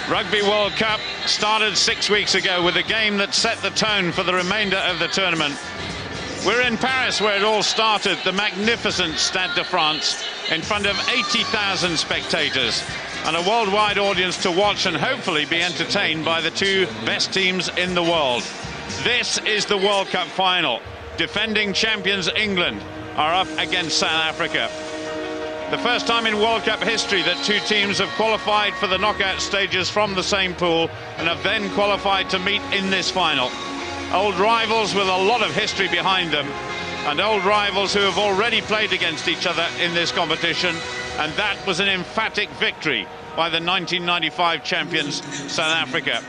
Rugby World Cup started 6 weeks ago with a game that set the tone for the remainder of the tournament. We're in Paris where it all started, the magnificent Stade de France, in front of 80,000 spectators and a worldwide audience to watch and hopefully be entertained by the two best teams in the world. This is the World Cup final. Defending champions England are up against South Africa. The first time in World Cup history that two teams have qualified for the knockout stages from the same pool and have then qualified to meet in this final. Old rivals with a lot of history behind them, and old rivals who have already played against each other in this competition, and that was an emphatic victory by the 1995 champions South Africa.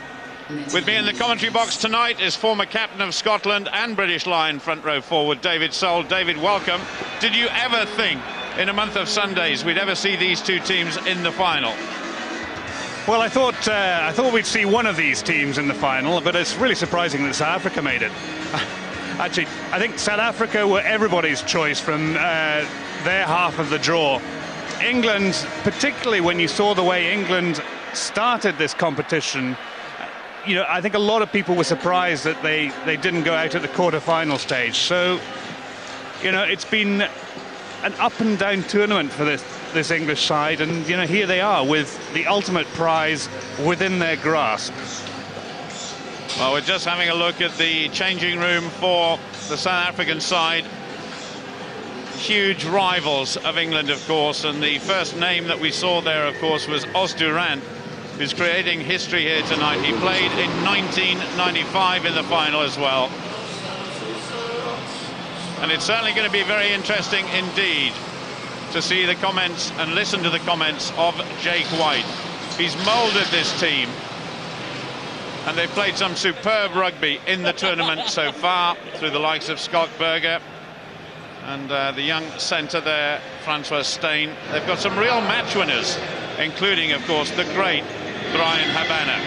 With me in the commentary box tonight is former captain of Scotland and British Lion front row forward David Soul. David, welcome. Did you ever think in a month of Sundays we'd ever see these two teams in the final? Well, I thought we'd see one of these teams in the final, but it's really surprising that South Africa made it. Actually, I think South Africa were everybody's choice from their half of the draw. England, particularly when you saw the way England started this competition, you know, I think a lot of people were surprised that they didn't go out at the quarter-final stage. So, you know, it's been an up and down tournament for this English side, and you know, here they are with the ultimate prize within their grasp. Well, we're just having a look at the changing room for the South African side. Huge rivals of England, of course, and the first name that we saw there, of course, was Randt, who's creating history here tonight. He played in 1995 in the final as well. And it's certainly going to be very interesting indeed to see the comments and listen to the comments of Jake White. He's moulded this team, and they've played some superb rugby in the tournament so far through the likes of Scott Burger and the young centre there, Francois Steyn. They've got some real match winners, including, of course, the great Brian Habana.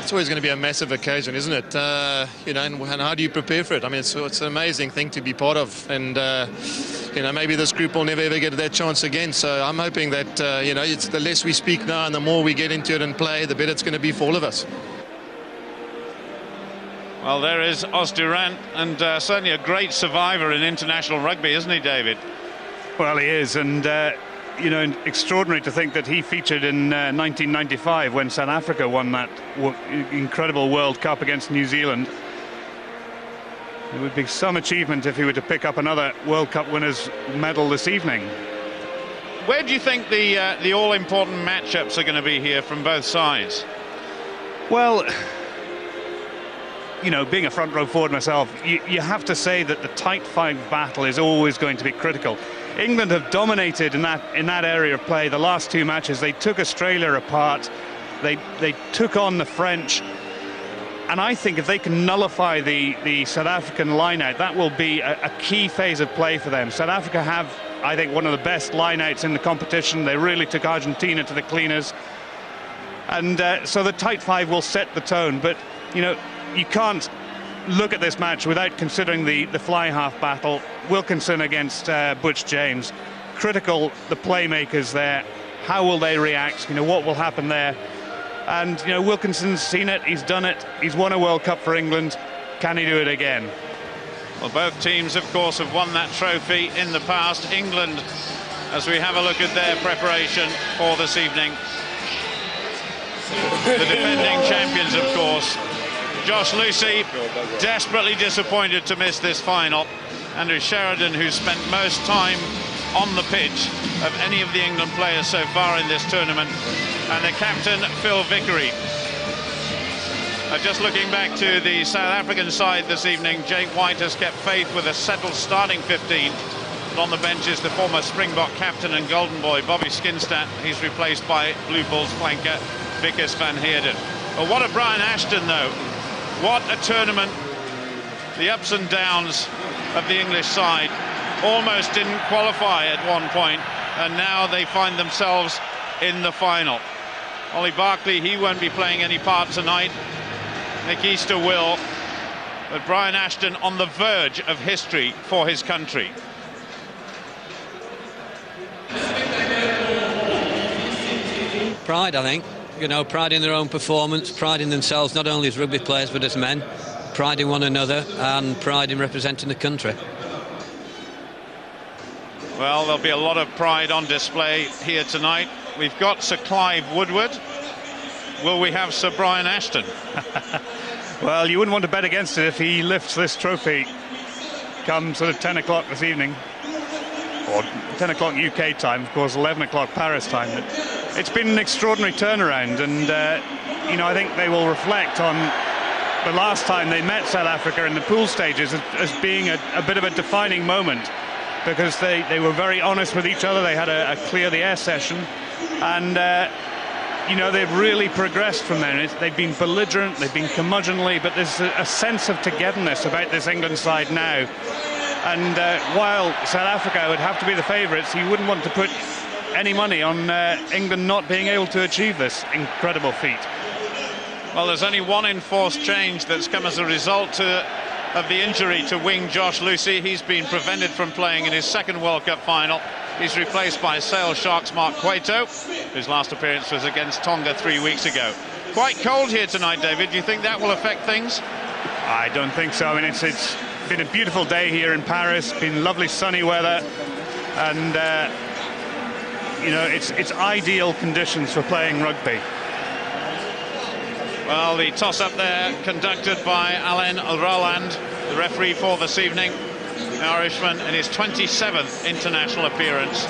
It's always going to be a massive occasion, isn't it? You know, and how do you prepare for it? I mean, it's an amazing thing to be part of, and you know, maybe this group will never ever get that chance again. So I'm hoping that you know, it's the less we speak now and the more we get into it and play, the better it's going to be for all of us. Well, there is Randt, and certainly a great survivor in international rugby, isn't he, David? Well, he is, and you know, extraordinary to think that he featured in 1995 when South Africa won that incredible World Cup against New Zealand. It would be some achievement if he were to pick up another World Cup winners' medal this evening. Where do you think the all-important matchups are going to be here from both sides? Well, you know, being a front row forward myself, you have to say that the tight five battle is always going to be critical. England have dominated in that area of play. The last two matches, they took Australia apart, they took on the French, and I think if they can nullify the South African line-out, that will be a key phase of play for them. South Africa have, I think, one of the best line-outs in the competition. They really took Argentina to the cleaners, and so the tight five will set the tone. But you know, you can't look at this match without considering the fly half battle. Wilkinson against Butch James. Critical, the playmakers there. How will they react? You know, what will happen there? And you know, Wilkinson's seen it, he's done it, he's won a World Cup for England. Can he do it again? Well, both teams, of course, have won that trophy in the past. England, as we have a look at their preparation for this evening. The defending champions, of course. Josh Lucy, desperately disappointed to miss this final. Andrew Sheridan, who spent most time on the pitch of any of the England players so far in this tournament. And the captain, Phil Vickery. Just looking back to the South African side this evening, Jake White has kept faith with a settled starting 15. And on the bench is the former Springbok captain and golden boy, Bobby Skinstad. He's replaced by Blue Bulls flanker, Hipkiss van Heerden. Well, what a Brian Ashton, though. What a tournament. The ups and downs of the English side. Almost didn't qualify at one point, and now they find themselves in the final. Ollie Barkley, he won't be playing any part tonight. Nick Easter will. But Brian Ashton on the verge of history for his country. Pride, I think. You know, pride in their own performance, pride in themselves, not only as rugby players but as men, pride in one another, and pride in representing the country. Well, there'll be a lot of pride on display here tonight. We've got Sir Clive Woodward. Will we have Sir Brian Ashton? Well, you wouldn't want to bet against it if he lifts this trophy come sort of 10 o'clock this evening, or 10 o'clock UK time, of course, 11 o'clock Paris time. But it's been an extraordinary turnaround, and you know, I think they will reflect on the last time they met South Africa in the pool stages as being a bit of a defining moment, because they were very honest with each other. They had a clear the air session, and you know, they've really progressed from there. They've been belligerent, they've been curmudgeonly, but there's a sense of togetherness about this England side now. And while South Africa would have to be the favourites, you wouldn't want to put any money on England not being able to achieve this incredible feat. Well, there's only one enforced change that's come as a result of the injury to wing Josh Lucy. He's been prevented from playing in his second World Cup final. He's replaced by Sale Sharks' Mark Cueto, whose last appearance was against Tonga 3 weeks ago. Quite cold here tonight, David. Do you think that will affect things? I don't think so. I mean, it's been a beautiful day here in Paris. Been lovely sunny weather, and you know, it's ideal conditions for playing rugby. Well, the toss-up there conducted by Alain Roland, the referee for this evening. The Irishman in his 27th international appearance.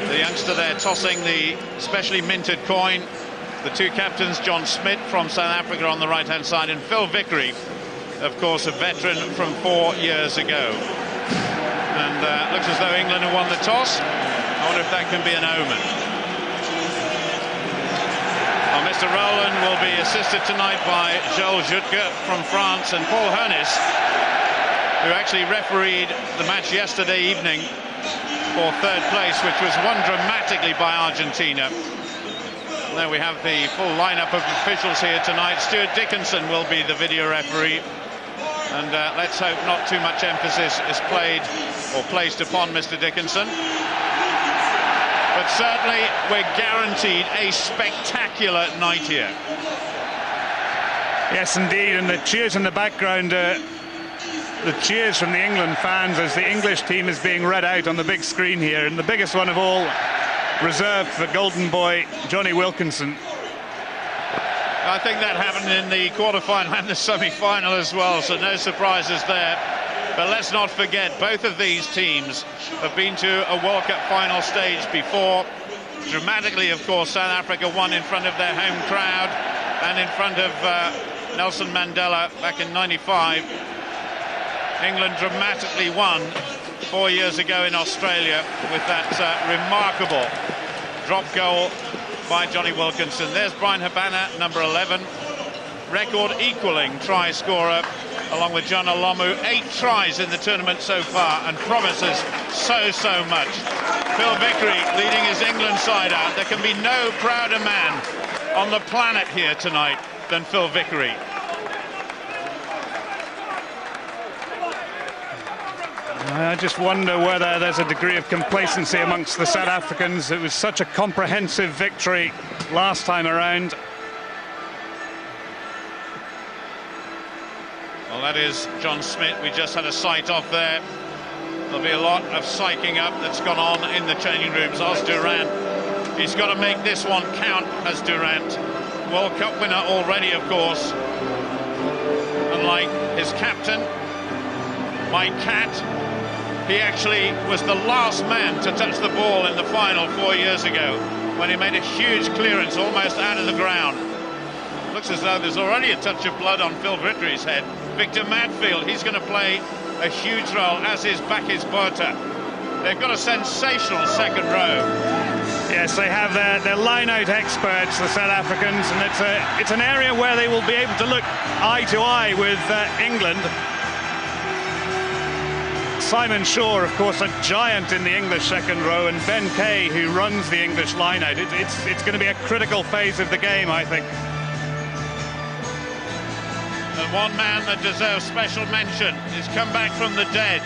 The youngster there tossing the specially minted coin. The two captains, John Smit from South Africa on the right-hand side, and Phil Vickery, of course, a veteran from 4 years ago. And looks as though England have won the toss. I wonder if that can be an omen. Well, Mr. Rowland will be assisted tonight by Joel Jutke from France and Paul Hernis, who actually refereed the match yesterday evening for third place, which was won dramatically by Argentina. And there we have the full lineup of officials here tonight. Stuart Dickinson will be the video referee, and let's hope not too much emphasis is placed upon Mr. Dickinson. But certainly we're guaranteed a spectacular night here. Yes, indeed, and the cheers in the background, the cheers from the England fans as the English team is being read out on the big screen here, and the biggest one of all reserved for golden boy Johnny Wilkinson. I think that happened in the quarter-final and the semi-final as well, so no surprises there. But let's not forget, both of these teams have been to a World Cup final stage before. Dramatically, of course, South Africa won in front of their home crowd and in front of Nelson Mandela back in '95. England dramatically won 4 years ago in Australia with that remarkable drop goal by Johnny Wilkinson. There's Brian Habana, number 11, record equaling try scorer, along with John Olomu. 8 tries in the tournament so far, and promises so much. Phil Vickery leading his England side out. There can be no prouder man on the planet here tonight than Phil Vickery. I just wonder whether there's a degree of complacency amongst the South Africans. It was such a comprehensive victory last time around. Well, that is John Smit. We just had a sight off there. There'll be a lot of psyching up that's gone on in the changing rooms. Os Durant, he's got to make this one count as Durant. World Cup winner already, of course. Unlike his captain, Mike Catt, he actually was the last man to touch the ball in the final 4 years ago, when he made a huge clearance almost out of the ground. Looks as though there's already a touch of blood on Phil Vickery's head. Victor Matfield, he's going to play a huge role, as is Botha. They've got a sensational second row. Yes, they have their line-out experts, the South Africans, and it's an area where they will be able to look eye to eye with England. Simon Shaw, of course, a giant in the English second row, and Ben Kay, who runs the English line-out. It's going to be a critical phase of the game, I think. And one man that deserves special mention is come back from the dead,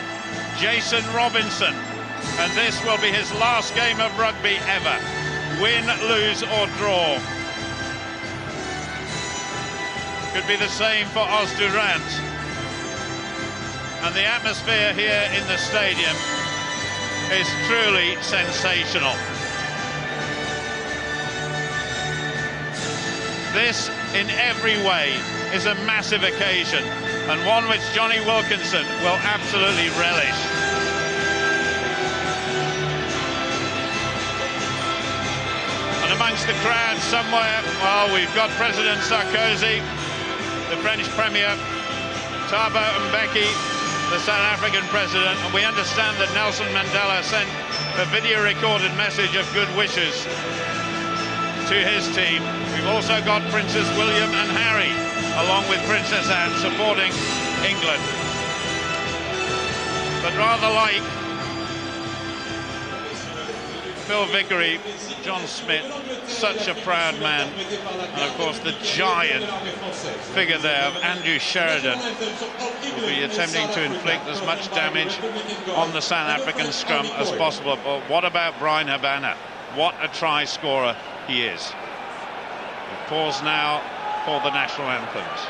Jason Robinson. And this will be his last game of rugby ever. win, lose or draw. Could be the same for Randt. And the atmosphere here in the stadium is truly sensational. This, in every way, is a massive occasion, and one which Johnny Wilkinson will absolutely relish. And amongst the crowd somewhere, well, we've got President Sarkozy, the French Premier, Thabo Mbeki, the South African President, and we understand that Nelson Mandela sent a video-recorded message of good wishes to his team. We've also got Princes William and Harry, along with Princess Anne, supporting England. But rather like Phil Vickery, John Smit, such a proud man, and of course the giant figure there of Andrew Sheridan will be attempting to inflict as much damage on the South African scrum as possible. But what about Brian Habana? What a try scorer he is. We pause now for the national anthems.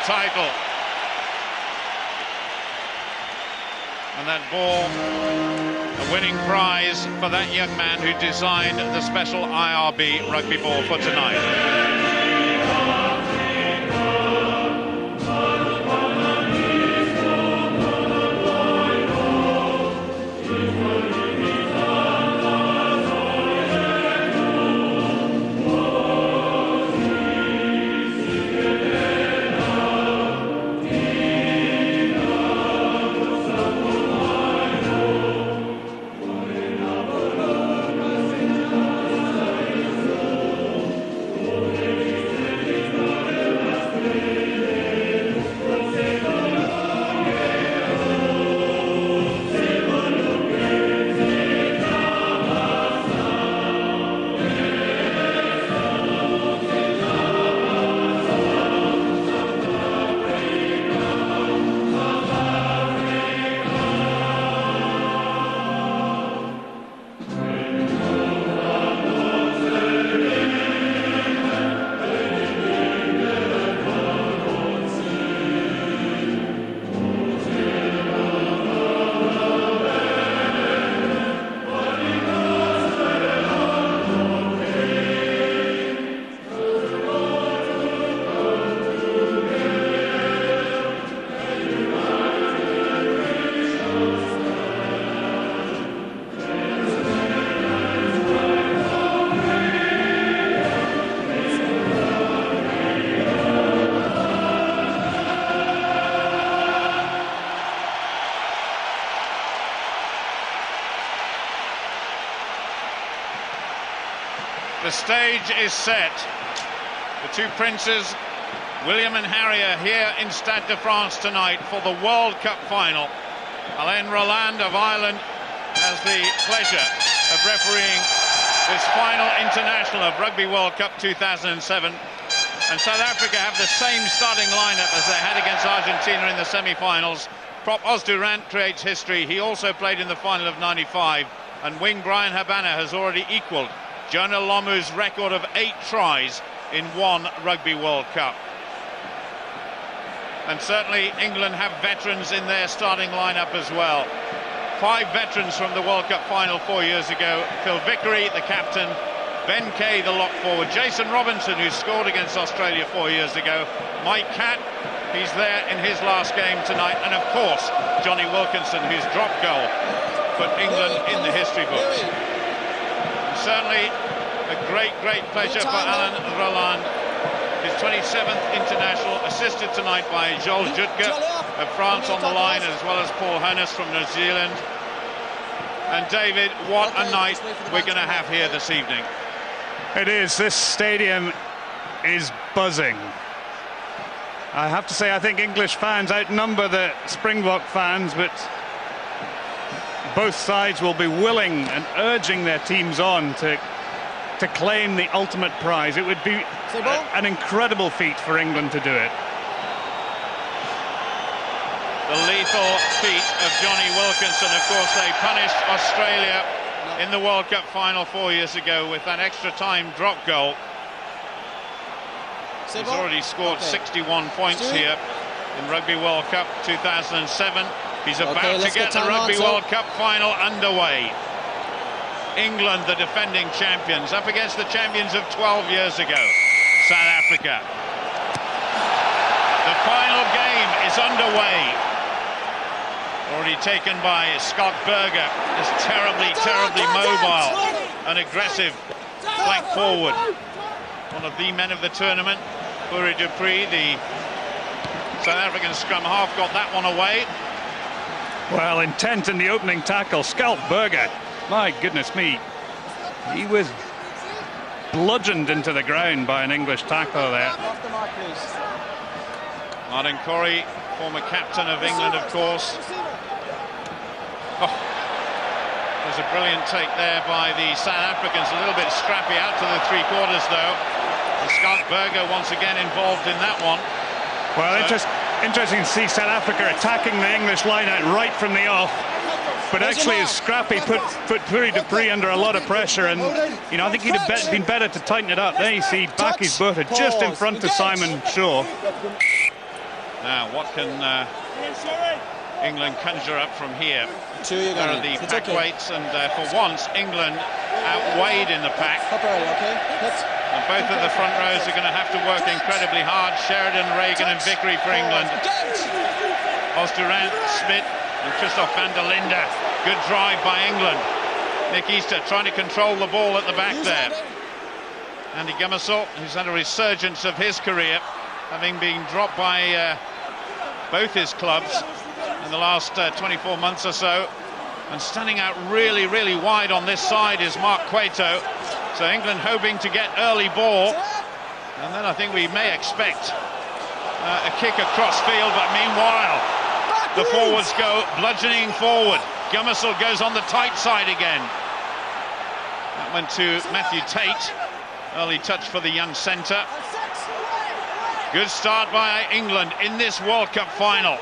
Title. And that ball, a winning prize for that young man who designed the special IRB rugby ball for tonight. The stage is set. The two princes, William and Harry, are here in Stade de France tonight for the World Cup final. Alain Roland of Ireland has the pleasure of refereeing this final international of Rugby World Cup 2007. And South Africa have the same starting lineup as they had against Argentina in the semi-finals. Prop Randt creates history. He also played in the final of '95. And wing Brian Habana has already equalled Jonah Lomu's record of 8 tries in one Rugby World Cup. And certainly England have veterans in their starting lineup as well. 5 veterans from the World Cup final 4 years ago. Phil Vickery, the captain. Ben Kay, the lock forward. Jason Robinson, who scored against Australia 4 years ago. Mike Catt, he's there in his last game tonight. And of course, Johnny Wilkinson, whose drop goal put England in the history books. And certainly a great pleasure for Alain Roland. His 27th international, assisted tonight by Joel Jutke of France on the line, as well as Paul Honus from New Zealand. And David, what a night we're going to have here this evening. It is. This stadium is buzzing. I have to say, I think English fans outnumber the Springbok fans, but both sides will be willing and urging their teams on to claim the ultimate prize. It would be an incredible feat for England to do it. The lethal feat of Johnny Wilkinson. Of course, they punished Australia in the World Cup final 4 years ago with that extra time drop goal. He's already scored 61 points here in Rugby World Cup 2007. He's about to get the Rugby World Cup final underway. England, the defending champions, up against the champions of 12 years ago, South Africa. The final game is underway. Already taken by Scott Berger, is terribly mobile and aggressive flank forward. One of the men of the tournament, Fourie Dupree, the South African scrum half, got that one away. Well, intent in the opening tackle. Scott Berger, my goodness me, he was bludgeoned into the ground by an English tackler there. Martin Corry, former captain of England, of course. Oh, there's a brilliant take there by the South Africans, a little bit scrappy out to the three-quarters though. And Scott Berger once again involved in that one. Well, interesting to see South Africa attacking the English line-out right from the off. But actually, as Scrappy put Fourie Dupree under a lot of pressure, and you know, I think he'd have been better to tighten it up. There you see Bakie's Botha just in front of Simon Shaw. Now, what can England conjure up from here? There are the pack weights, and for once, England outweighed in the pack. And both of the front rows are going to have to work incredibly hard. Sheridan, Regan and Vickery for England. Randt, Smit and Christophe van der Linde. Good drive by England. Nick Easter trying to control the ball at the back there. Andy Gomarsall, who's had a resurgence of his career, having been dropped by both his clubs in the last 24 months or so. And standing out really wide on this side is Mark Cueto. So England hoping to get early ball. And then I think we may expect a kick across field, but meanwhile the forwards go bludgeoning forward. Gomarsall goes on the tight side again. That went to Matthew Tait. Early touch for the young centre. Good start by England in this World Cup final.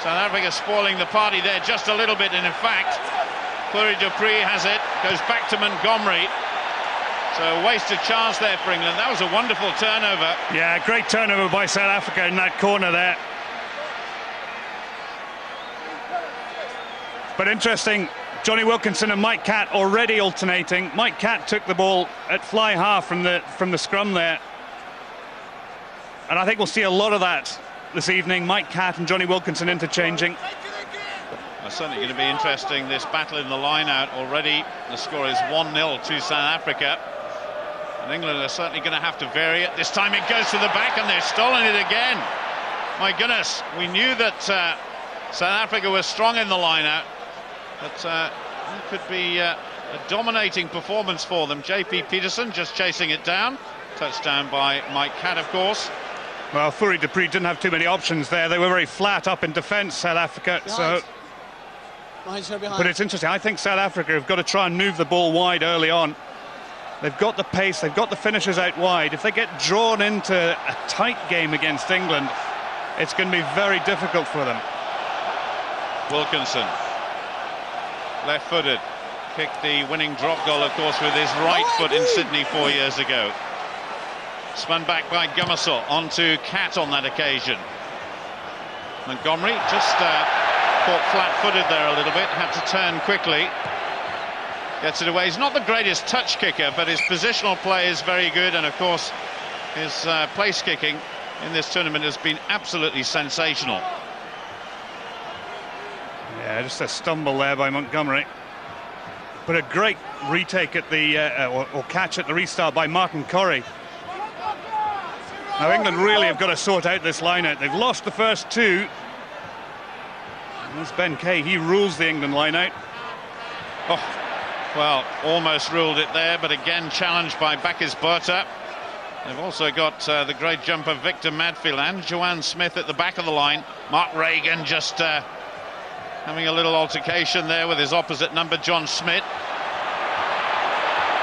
South Africa spoiling the party there just a little bit, and in fact Fourie Dupree has it, goes back to Montgomery. So a wasted chance there for England. That was a wonderful turnover. Yeah, great turnover by South Africa in that corner there. But interesting, Johnny Wilkinson and Mike Catt already alternating. Mike Catt took the ball at fly half from the scrum there. And I think we'll see a lot of that this evening. Mike Catt and Johnny Wilkinson interchanging. It's certainly going to be interesting, this battle in the line-out already. The score is 1-0 to South Africa. And England are certainly going to have to vary it. This time it goes to the back and they've stolen it again. My goodness, we knew that South Africa was strong in the line-out. But it could be a dominating performance for them. JP Pietersen just chasing it down. Touchdown by Mike Catt, of course. Well, Fourie Dupree didn't have too many options there. They were very flat up in defence, South Africa. So, but it's interesting. I think South Africa have got to try and move the ball wide early on. They've got the pace, they've got the finishers out wide. If they get drawn into a tight game against England, it's going to be very difficult for them. Wilkinson, left-footed, kicked the winning drop goal, of course, with his right foot in Sydney 4 years ago. Spun back by Gomarsall onto Catt on that occasion. Montgomery just caught flat-footed there a little bit, had to turn quickly. Gets it away. He's not the greatest touch kicker, but his positional play is very good, and of course his place kicking in this tournament has been absolutely sensational. Yeah, just a stumble there by Montgomery. But a great retake at the or catch at the restart by Martin Corry. Now England really have got to sort out this line-out. They've lost the first two. There's Ben Kay, he rules the England line-out. Oh, well, almost ruled it there, but again challenged by Botha. They've also got the great jumper Victor Matfield and Joanne Smith at the back of the line. Mark Regan just having a little altercation there with his opposite number, John Smit.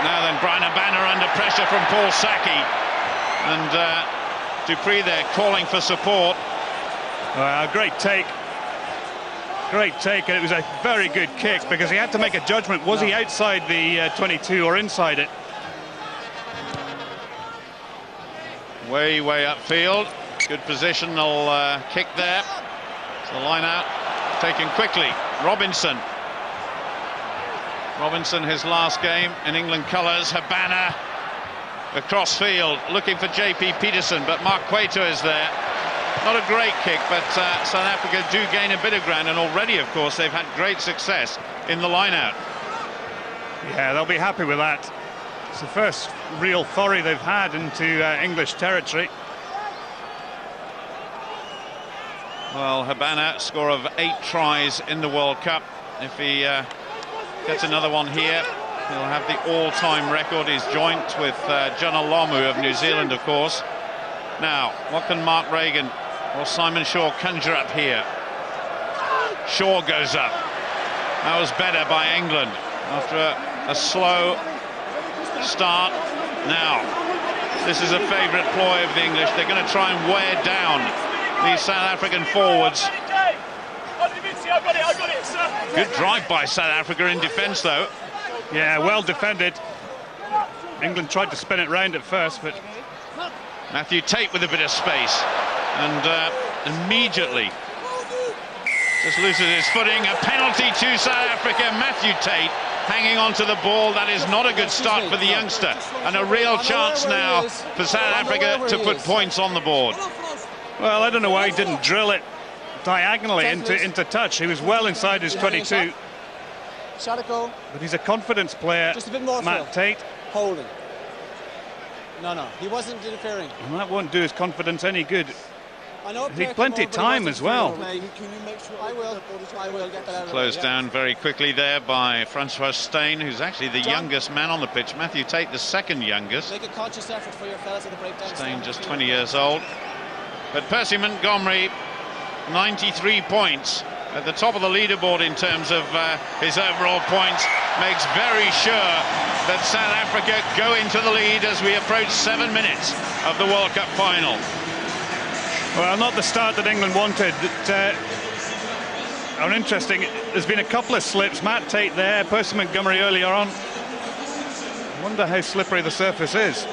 Now then, Brian Habana under pressure from Paul Sackey. And Preez there calling for support. Great take. Great take, and it was a very good kick because he had to make a judgment. Was he outside the 22 or inside it? Way upfield. Good positional kick there. So the line out taken quickly. Robinson, his last game in England colours. Habana across field looking for JP Pietersen, but Mark Cueto is there. Not a great kick, but South Africa do gain a bit of ground, and already of course they've had great success in the line out. Yeah, they'll be happy with that. It's the first real Fourie they've had into English territory. Well, Habana, score of 8 tries in the World Cup. If he gets another one here, he'll have the all-time record. He's joint with John Olomu of New Zealand, of course. Now, what can Mark Regan or Simon Shaw conjure up here? Shaw goes up. That was better by England after a slow start. Now, this is a favourite ploy of the English. They're going to try and wear down these South African forwards. Good drive by South Africa in defence, though. Yeah, well defended. England tried to spin it round at first, but Matthew Tait with a bit of space, and immediately just loses his footing. A penalty to South Africa. Matthew Tait hanging on to the ball. That is not a good start for the youngster, and a real chance now for South Africa to put points on the board. Well, I don't know why he didn't drill it diagonally into touch. He was well inside his 22. But he's a confidence player, just a bit more, Matt Tait. Holding. No, he wasn't interfering. And that won't do his confidence any good. I know He had plenty of time as well. Can you make sure I will get that out. Closed down very quickly there by Francois Steyn, who's actually the youngest man on the pitch. Matthew Tait, the second youngest. Make a conscious effort for your fellas at the breakdown. Steyn just 20 years old. But Percy Montgomery, 93 points at the top of the leaderboard in terms of his overall points, makes very sure that South Africa go into the lead as we approach 7 minutes of the World Cup final. Well, not the start that England wanted. Interesting, there's been a couple of slips. Matt Tait there, Percy Montgomery earlier on. I wonder how slippery the surface is.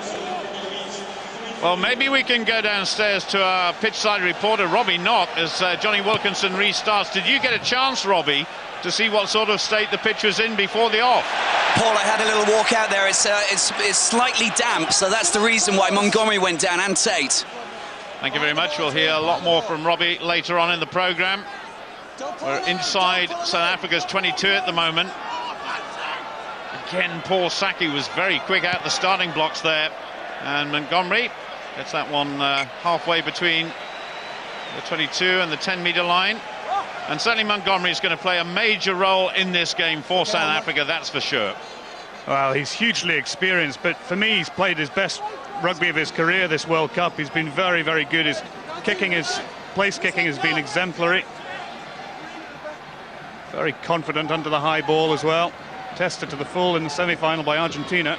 Well, maybe we can go downstairs to our pitchside reporter, Robbie Knott, as Johnny Wilkinson restarts. Did you get a chance, Robbie, to see what sort of state the pitch was in before the off? Paul, I had a little walk out there. It's slightly damp, so that's the reason why Montgomery went down, and Tait. Thank you very much. We'll hear a lot more from Robbie later on in the programme. We're inside South Africa's 22 at the moment. Again, Paul Sackey was very quick out the starting blocks there. And Montgomery gets that one halfway between the 22 and the 10-metre line. And certainly Montgomery is going to play a major role in this game for South Africa, that's for sure. Well, he's hugely experienced, but for me, he's played his best rugby of his career this World Cup. He's been very, very good. His place kicking has been exemplary. Very confident under the high ball as well. Tested to the full in the semi-final by Argentina.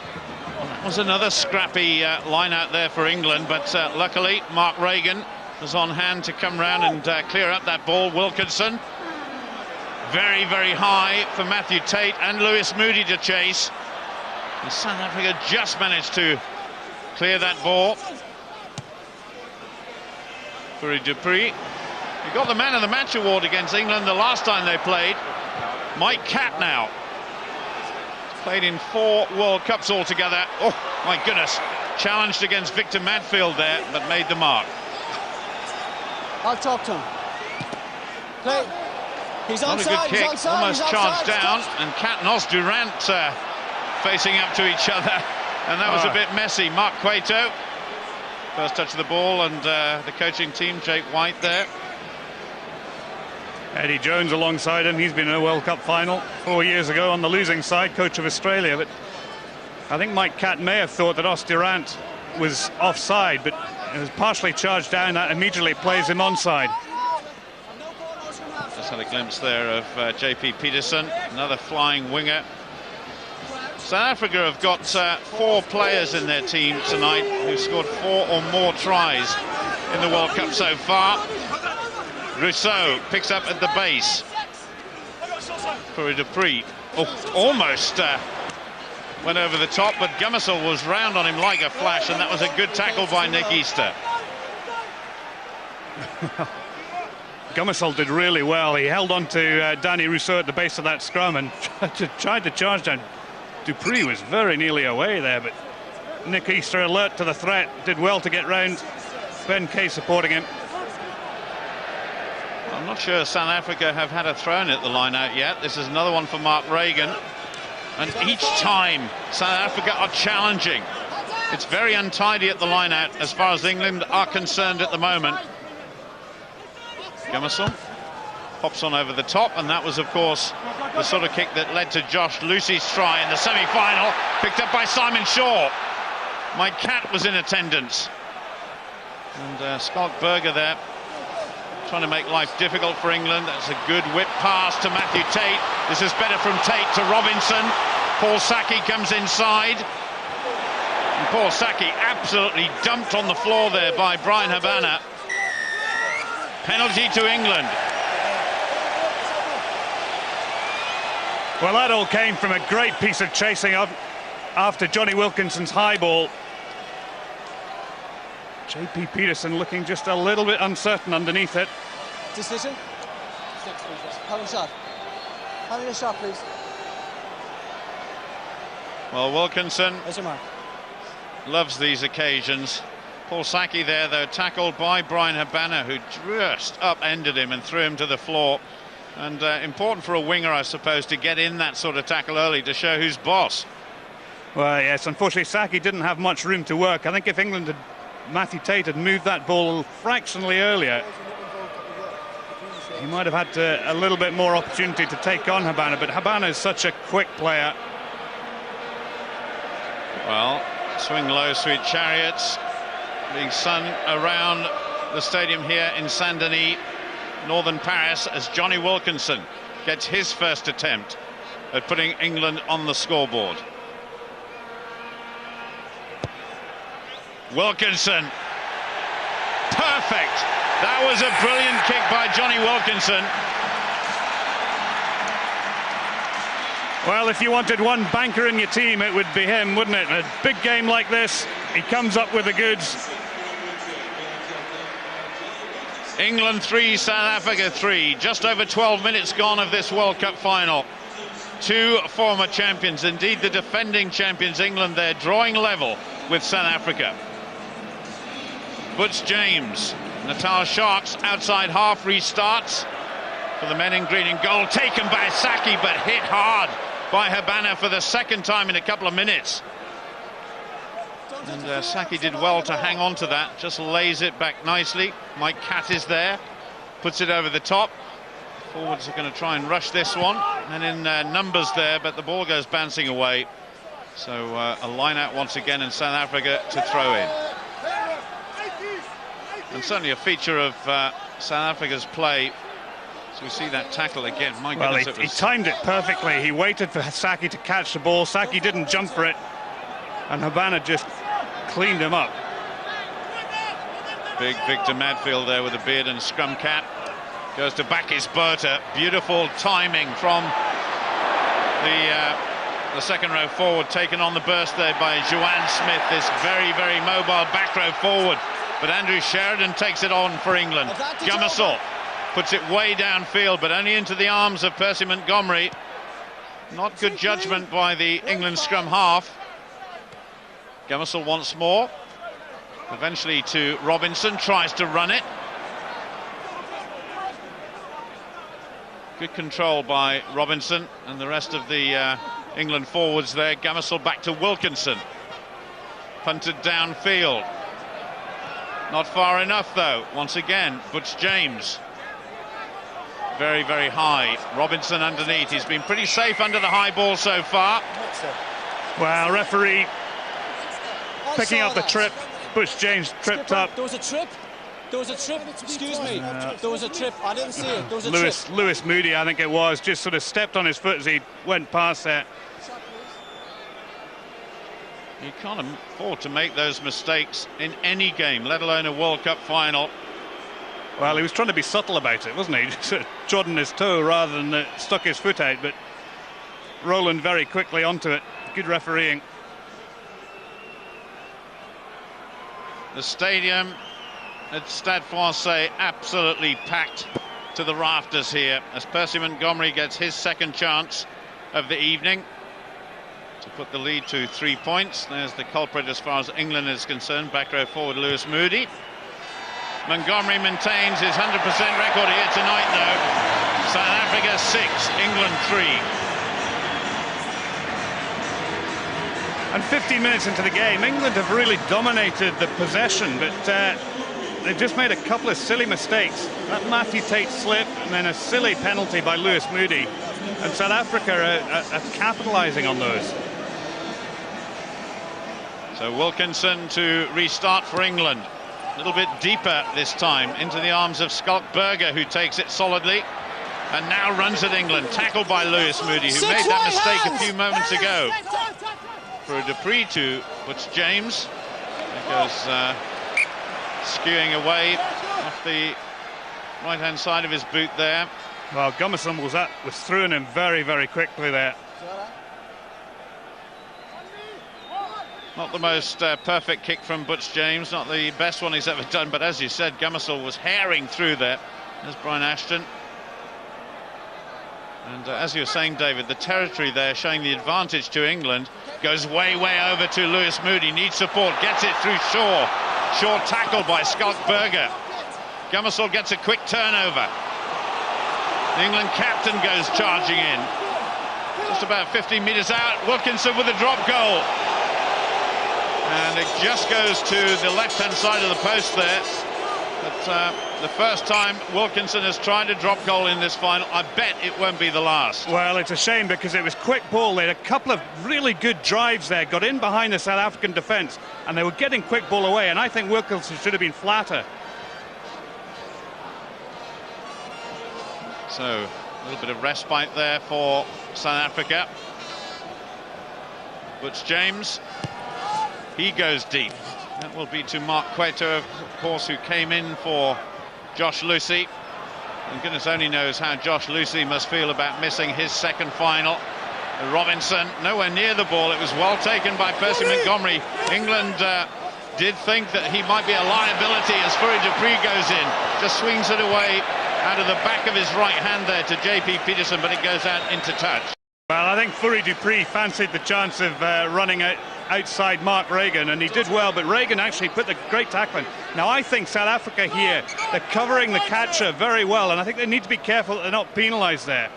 That was another scrappy line out there for England, but luckily Mark Regan was on hand to come round and clear up that ball. Wilkinson, very, very high for Matthew Tait and Lewis Moody to chase. And South Africa just managed to clear that ball. Preez. He got the Man of the Match award against England the last time they played. Catt now. Played in 4 World Cups altogether. Oh, my goodness. Challenged against Victor Matfield there, but made the mark. I'll talk to him. Play. He's Not a onside, good kick, he's onside, almost he's charged onside, down, and Catt and Randt facing up to each other, and that was a bit messy. Mark Cueto, first touch of the ball, and the coaching team, Jake White there. Eddie Jones alongside him. He's been in a World Cup final 4 years ago on the losing side, coach of Australia. But I think Catt may have thought that Randt was offside, but it was partially charged down. That immediately plays him onside. Just had a glimpse there of JP Pietersen, another flying winger. South Africa have got 4 players in their team tonight who scored 4 or more tries in the World Cup so far. Rossouw picks up at the base for Preez. Oh, almost went over the top, but Gomarsall was round on him like a flash, and that was a good tackle by Nick Easter. Gomarsall did really well. He held on to Danny Rossouw at the base of that scrum and tried to charge down. Preez was very nearly away there, but Nick Easter, alert to the threat, did well to get round. Ben Kay supporting him. I'm not sure South Africa have had a throw-in at the line-out yet. This is another one for Mark Regan. And each time South Africa are challenging. It's very untidy at the line-out as far as England are concerned at the moment. Gomarsall pops on over the top, and that was, of course, the sort of kick that led to Josh Lucy's try in the semi-final, picked up by Simon Shaw. Catt was in attendance. And Scott Berger there, trying to make life difficult for England. That's a good whip pass to Matthew Tait. This is better from Tait to Robinson. Paul Sackey comes inside. And Paul Sackey absolutely dumped on the floor there by Brian Habana. Penalty to England. Well, that all came from a great piece of chasing up after Johnny Wilkinson's high ball. JP Pietersen looking just a little bit uncertain underneath it. Decision? Having a shot. Having a shot, please. Well, Wilkinson There's your mark. loves these occasions. Paul Sackey there, though, tackled by Brian Habana, who just upended him and threw him to the floor. And important for a winger, I suppose, to get in that sort of tackle early to show who's boss. Well, yes, unfortunately, Sackey didn't have much room to work. I think if England had, Matthew Tait had moved that ball fractionally earlier, he might have had a little bit more opportunity to take on Habana, but Habana is such a quick player. Well, swing low, sweet chariots being sung around the stadium here in Saint-Denis, northern Paris, as Johnny Wilkinson gets his first attempt at putting England on the scoreboard. Wilkinson, perfect. That was a brilliant kick by Johnny Wilkinson. Well, if you wanted one banker in your team, it would be him, wouldn't it? A big game like this, he comes up with the goods. England 3, South Africa 3. Just over 12 minutes gone of this World Cup final. 2 former champions, indeed the defending champions, England there, drawing level with South Africa. Butch James, Natal Sharks outside half restarts for the men in green and gold, taken by Sackey but hit hard by Habana for the second time in a couple of minutes. And Sackey did well to hang on to that, just lays it back nicely. Catt is there, puts it over the top. Forwards are going to try and rush this one, and in numbers there, but the ball goes bouncing away. So a line out once again in South Africa to throw in. And certainly a feature of South Africa's play. So we see that tackle again. My goodness, well, he timed it perfectly. He waited for Sackey to catch the ball. Sackey didn't jump for it, and Habana just cleaned him up. Big Victor Matfield there with a beard and scrum cap. Goes to back his Botha. Beautiful timing from the second row forward, taken on the burst there by Joanne Smith, this very, very mobile back row forward. But Andrew Sheridan takes it on for England. Gomarsall puts it way downfield, but only into the arms of Percy Montgomery. Not good judgment by the England scrum half. Gomarsall once more. Eventually to Robinson, tries to run it. Good control by Robinson and the rest of the England forwards there. Gomarsall back to Wilkinson. Punted downfield. Not far enough though. Once again, Butch James. Very, very high. Robinson underneath. He's been pretty safe under the high ball so far. Well, referee picking up the trip. Butch James tripped up. There was a trip. There was a trip. Excuse me. There was a trip. I didn't see it. There was a trip. Lewis Moody, I think it was, just sort of stepped on his foot as he went past there. You can't afford to make those mistakes in any game, let alone a World Cup final. Well, he was trying to be subtle about it, wasn't he? Just sort of trod on his toe rather than stuck his foot out, but Roland very quickly onto it. Good refereeing. The stadium at Stade Francais absolutely packed to the rafters here as Percy Montgomery gets his second chance of the evening to put the lead to 3 points. There's the culprit as far as England is concerned, back row forward Lewis Moody. Montgomery maintains his 100% record here tonight though. South Africa 6, England 3. And 15 minutes into the game, England have really dominated the possession, but they've just made a couple of silly mistakes. That Matthew Tait slip and then a silly penalty by Lewis Moody. And South Africa are capitalising on those. So Wilkinson to restart for England. A little bit deeper this time into the arms of Skalkberger, who takes it solidly and now runs at England. Tackled by Lewis Moody, who made that mistake a few moments ago. For a Dupree to Butch James. It goes skewing away off the right-hand side of his boot there. Well, Gomarsall was through him very, very quickly there. Not the most perfect kick from Butch James, not the best one he's ever done, but as you said, Gomarsall was herring through there. There's Brian Ashton. And as you were saying, David, the territory there showing the advantage to England goes way, way over to Lewis Moody. Needs support, gets it through Shaw. Shaw tackled by Skalkberger. Gomarsall gets a quick turnover. The England captain goes charging in. Just about 15 metres out. Wilkinson with a drop goal. And it just goes to the left-hand side of the post there. But the first time Wilkinson has tried a drop goal in this final, I bet it won't be the last. Well, it's a shame because it was quick ball. They had a couple of really good drives there, got in behind the South African defence, and they were getting quick ball away, and I think Wilkinson should have been flatter. So, a little bit of respite there for South Africa. Butch James, he goes deep. That will be to Mark Cueto, of course, who came in for Josh Lucy. And goodness only knows how Josh Lucy must feel about missing his second final. Robinson, nowhere near the ball. It was well taken by Percy Montgomery. England did think that he might be a liability as Fourie Dupree goes in. Just swings it away out of the back of his right hand there to JP Pietersen, but it goes out into touch. Well, I think Fourie Dupree fancied the chance of running outside Mark Regan, and he did well, but Regan actually put the great tackle in. Now, I think South Africa here, they're covering the catcher very well, and I think they need to be careful that they're not penalised there.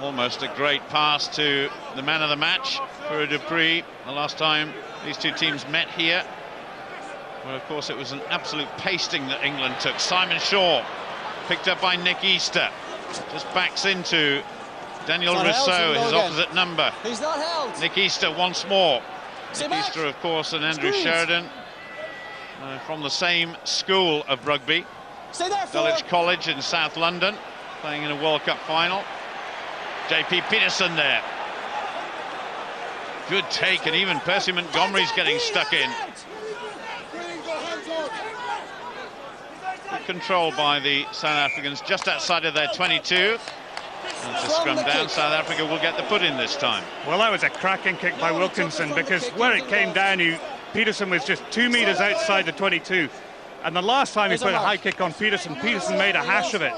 Almost a great pass to the man of the match, Fourie Dupree. The last time these two teams met here, well, of course, it was an absolute pasting that England took. Simon Shaw, picked up by Nick Easter, just backs into Daniel Rossouw, his opposite number. He's not held. Nick Easter once more. Nick Easter, of course, and Andrew Sheridan from the same school of rugby. Dulwich College in South London, playing in a World Cup final. JP Pietersen there. Good take, and even Percy Montgomery's getting stuck in. Good control by the South Africans just outside of their 22. And to scrum down, South Africa will get the put in this time. Well, that was a cracking kick by Wilkinson, because where it came down, Pietersen was just 2 metres outside the 22. And the last time he put a high kick on Pietersen, Pietersen made a hash of it.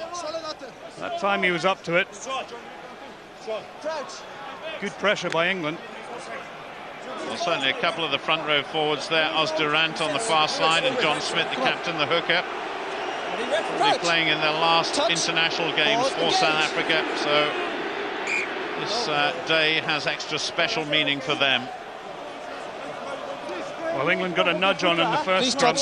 That time he was up to it. Good pressure by England. Well, certainly a couple of the front row forwards there. Randt on the far side and John Smit, the captain, the hooker. They're playing in their last international games for South Africa, so this day has extra special meaning for them. Well, England got a nudge on in the first scrum.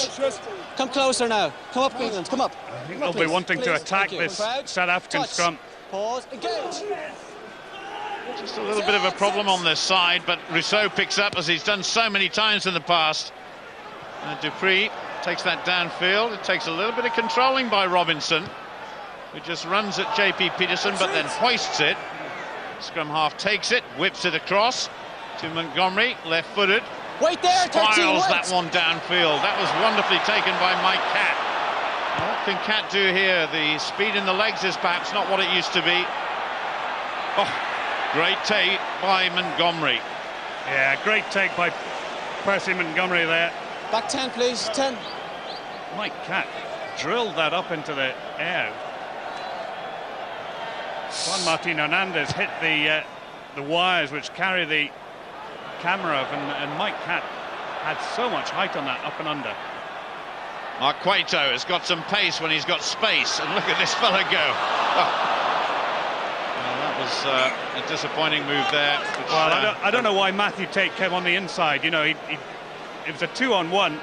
Come closer now. Come up, England. Come up. I think they'll be wanting to attack this South African scrum. Pause. Engage. Just a little bit of a problem on this side, but Rossouw picks up, as he's done so many times in the past. Dupree takes that downfield. It takes a little bit of controlling by Robinson, who just runs at JP Pietersen, but then hoists it. Scrum half takes it, whips it across to Montgomery, left-footed. Wait there, spirals that one downfield. That was wonderfully taken by Mike Catt. What can Catt do here? The speed in the legs is perhaps not what it used to be. Oh, great take by Montgomery. Yeah, great take by Percy Montgomery there. Back 10, please. 10. Mike Catt drilled that up into the air. Juan Martin Hernandez hit the wires which carry the camera, and Mike Catt had so much height on that, up and under. Cueto has got some pace when he's got space, and look at this fella go. Oh. Well, that was a disappointing move there. Which, well, I don't know why Matthew Tait came on the inside. You know, it was a 2-on-1.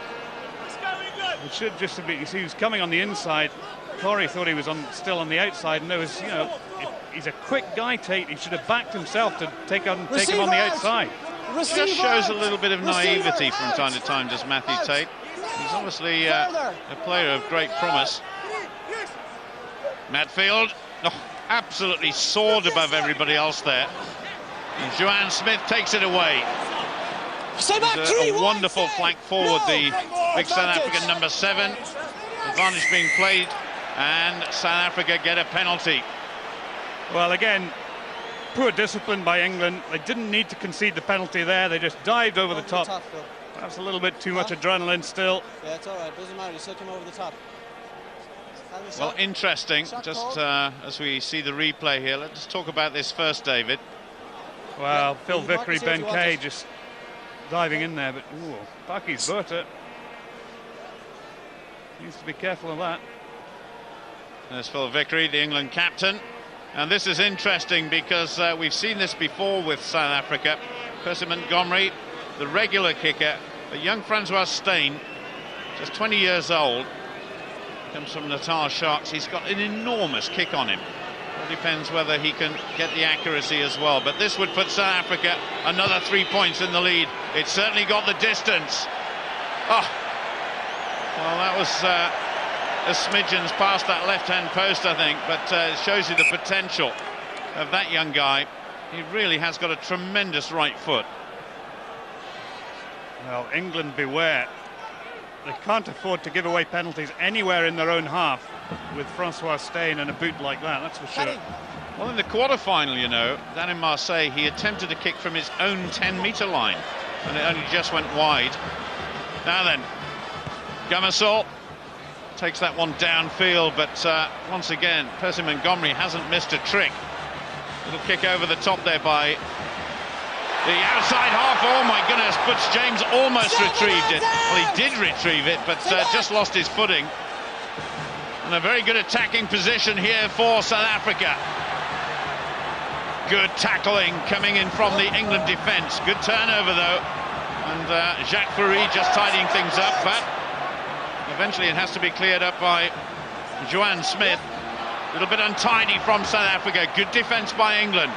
It should just be. You see, he was coming on the inside. Corry thought he was still on the outside, and there was, you know, he's a quick guy, Tait. He should have backed himself to take him on the outside. Just shows a little bit of naivety from time to time, does Matthew Tait. He's obviously a player of great promise. Matfield, absolutely soared above everybody else there. And Joanne Smith takes it away. He's a wonderful flank forward, the big South African number 7. Advantage being played, and South Africa get a penalty. Well, again, poor discipline by England. They didn't need to concede the penalty there. They just dived over the top. Perhaps a little bit too much adrenaline still. Yeah, it's all right. Doesn't matter. You still come over the top. Well, interesting. Just as we see the replay here, let's talk about this first, David. Well, Phil Vickery, Ben Kay just diving in there, but Bucky's Botha needs to be careful of that. There's Phil Vickery, the England captain. And this is interesting because we've seen this before with South Africa. Percy Montgomery, the regular kicker, but young Francois Steyn, just 20 years old, comes from Natal Sharks. He's got an enormous kick on him. It depends whether he can get the accuracy as well. But this would put South Africa another 3 points in the lead. It certainly got the distance. Oh, well, that was a smidgens past that left-hand post, I think, but it shows you the potential of that young guy. He really has got a tremendous right foot. Well, England beware. They can't afford to give away penalties anywhere in their own half with Francois Steyn and a boot like that, that's for sure. Well, in the quarter-final, you know, down in Marseille, he attempted a kick from his own 10-metre line, and it only just went wide. Now then, Gomarsall takes that one downfield, but once again, Percy Montgomery hasn't missed a trick. Little kick over the top there by the outside half. Oh my goodness, Butch James almost retrieved it. Well, he did retrieve it, but just lost his footing. And a very good attacking position here for South Africa. Good tackling coming in from the England defence. Good turnover though, and Jacques Fourie just tidying things up, but eventually it has to be cleared up by Joanne Smith. A little bit untidy from South Africa. Good defence by England.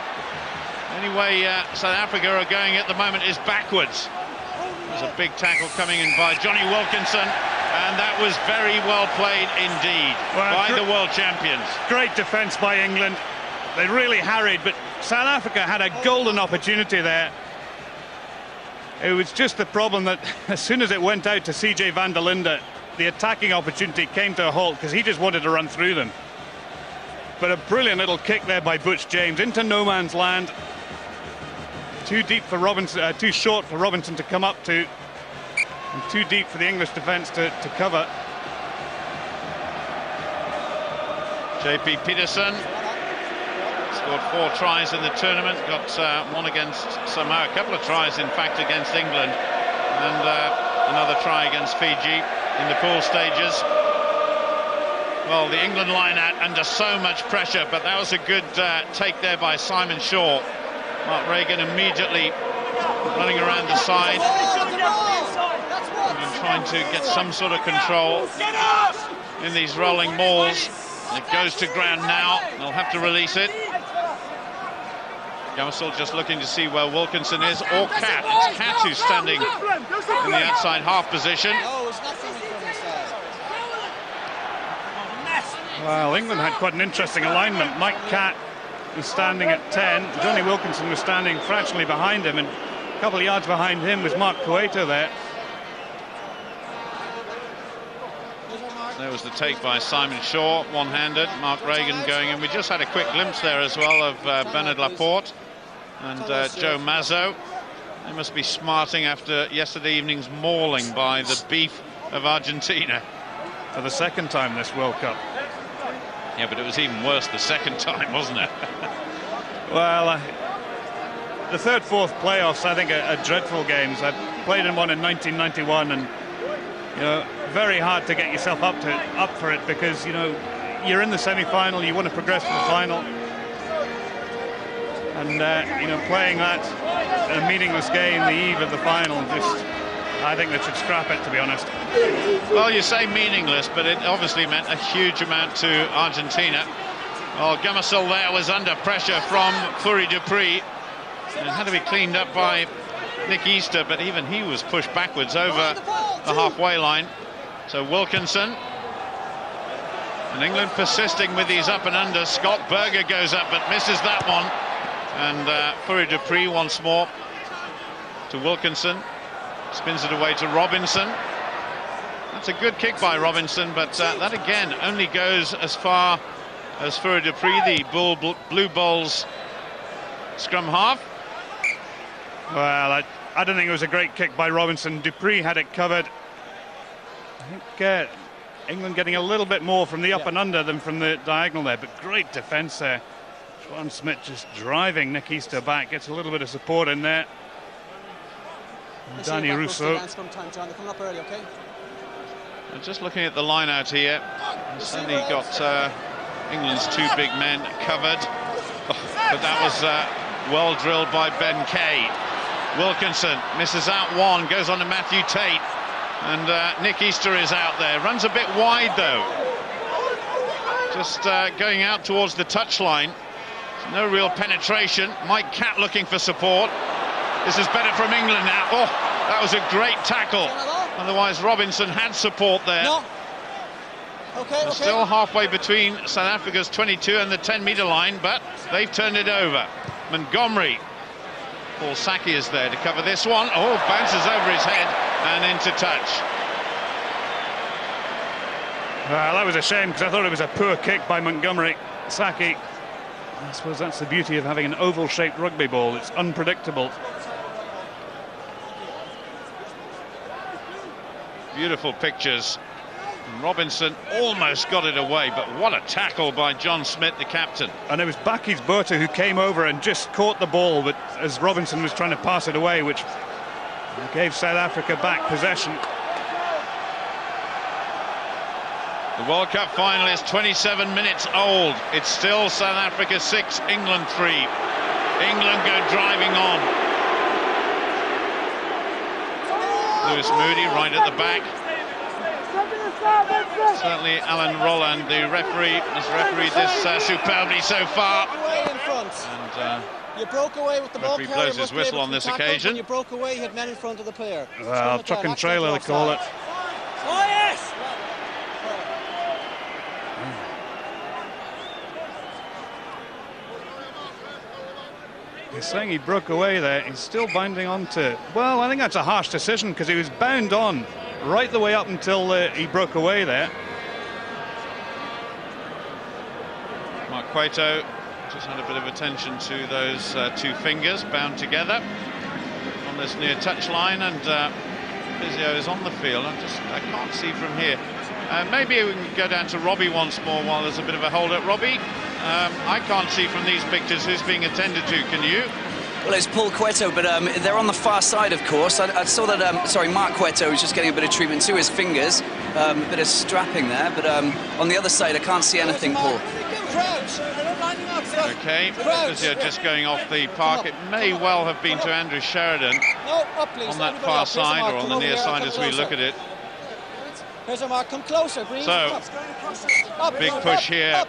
Anyway, South Africa are going at the moment is backwards. There's a big tackle coming in by Johnny Wilkinson, and that was very well played indeed by the world champions. Great defence by England. They really harried, but South Africa had a golden opportunity there. It was just the problem that as soon as it went out to CJ van der Linde, the attacking opportunity came to a halt because he just wanted to run through them. But a brilliant little kick there by Butch James into no man's land. Too deep for Robinson, too short for Robinson to come up to, and too deep for the English defence to cover. JP Pietersen scored 4 tries in the tournament, got one against somehow a couple of tries in fact against England, and another try against Fiji in the pool stages. Well, the England line out under so much pressure, but that was a good take there by Simon Shaw. Mark Regan immediately running around the side and trying to get some sort of control in these rolling balls. It goes to ground now. They'll have to release it. Gomarsall just looking to see where Wilkinson is, or Catt. It's Catt who's standing in the outside half position. Well, England had quite an interesting alignment. Mike Catt was standing at 10. Johnny Wilkinson was standing fractionally behind him, and a couple of yards behind him was Mark Cueto there. There was the take by Simon Shaw, one-handed. Mark Regan going in. We just had a quick glimpse there as well of Bernard Laporte and Joe Mazzo. They must be smarting after yesterday evening's mauling by the beef of Argentina. For the second time this World Cup. Yeah, but it was even worse the second time, wasn't it? Well, the third, fourth playoffs, I think, are dreadful games. I played in one in 1991, and you know, very hard to get yourself up for it, because you know you're in the semi-final, you want to progress to the final, and you know, playing that a meaningless game the eve of the final, just I think they should scrap it, to be honest. Well, you say meaningless, but it obviously meant a huge amount to Argentina. Well, Gomarsall there was under pressure from Fourie and had to be cleaned up by Nick Easter, but even he was pushed backwards over the halfway line. So Wilkinson, and England persisting with these up and unders. Scott Berger goes up but misses that one, and Fourie once more to Wilkinson, spins it away to Robinson. That's a good kick by Robinson, but that again only goes as far as Fourie, the Blue Bulls scrum half. Well, I don't think it was a great kick by Robinson. Dupree had it covered. I think England getting a little bit more from the up and under than from the diagonal there, but great defence there. Smit just driving Nick Easter back, gets a little bit of support in there. Danny Rossouw. Just looking at the line out here, certainly got England's 2 big men covered, but that was well drilled by Ben Kay. Wilkinson misses out one, goes on to Matthew Tait, and Nick Easter is out there, runs a bit wide though, just going out towards the touchline. No real penetration. Mike Catt looking for support. This is better from England now. Oh, that was a great tackle. Otherwise Robinson had support there. No. Okay. Still halfway between South Africa's 22 and the 10-metre line, but they've turned it over. Montgomery. Paul Sackey is there to cover this one. Oh, bounces over his head and into touch. Well, that was a shame, because I thought it was a poor kick by Montgomery. Sackey, I suppose that's the beauty of having an oval-shaped rugby ball. It's unpredictable. Beautiful pictures. Robinson almost got it away, but what a tackle by John Smit, the captain. And it was Bakkies Botha who came over and just caught the ball, but as Robinson was trying to pass it away, which gave South Africa back possession. The World Cup final is 27 minutes old. It's still South Africa 6, England 3. England go driving on. Lewis Moody right at the back. Certainly Alan Rolland, the referee, has refereed this superbly so far. And you broke away with the ball carrier. blows his whistle on this occasion. When you broke away, you had men in front of the player. Well, truck and trailer they call it. Oh yes! He's saying he broke away there. He's still binding on to... Well, I think that's a harsh decision, because he was bound on right the way up until he broke away there. Mark Cueto just had a bit of attention to those 2 fingers bound together on this near touch line, and Physio is on the field. I can't see from here. Maybe we can go down to Robbie once more while there's a bit of a hold at Robbie. I can't see from these pictures who's being attended to, can you? Well, it's Paul Cueto, but they're on the far side, of course. I saw that, sorry, Mark Cueto was just getting a bit of treatment to his fingers, a bit of strapping there, but on the other side, I can't see anything, Paul. Okay, as you're just going off the park, it may well have been to Andrew Sheridan on that far side, or on the near side as we look at it. Here's a mark, come closer, Preez. So, big push here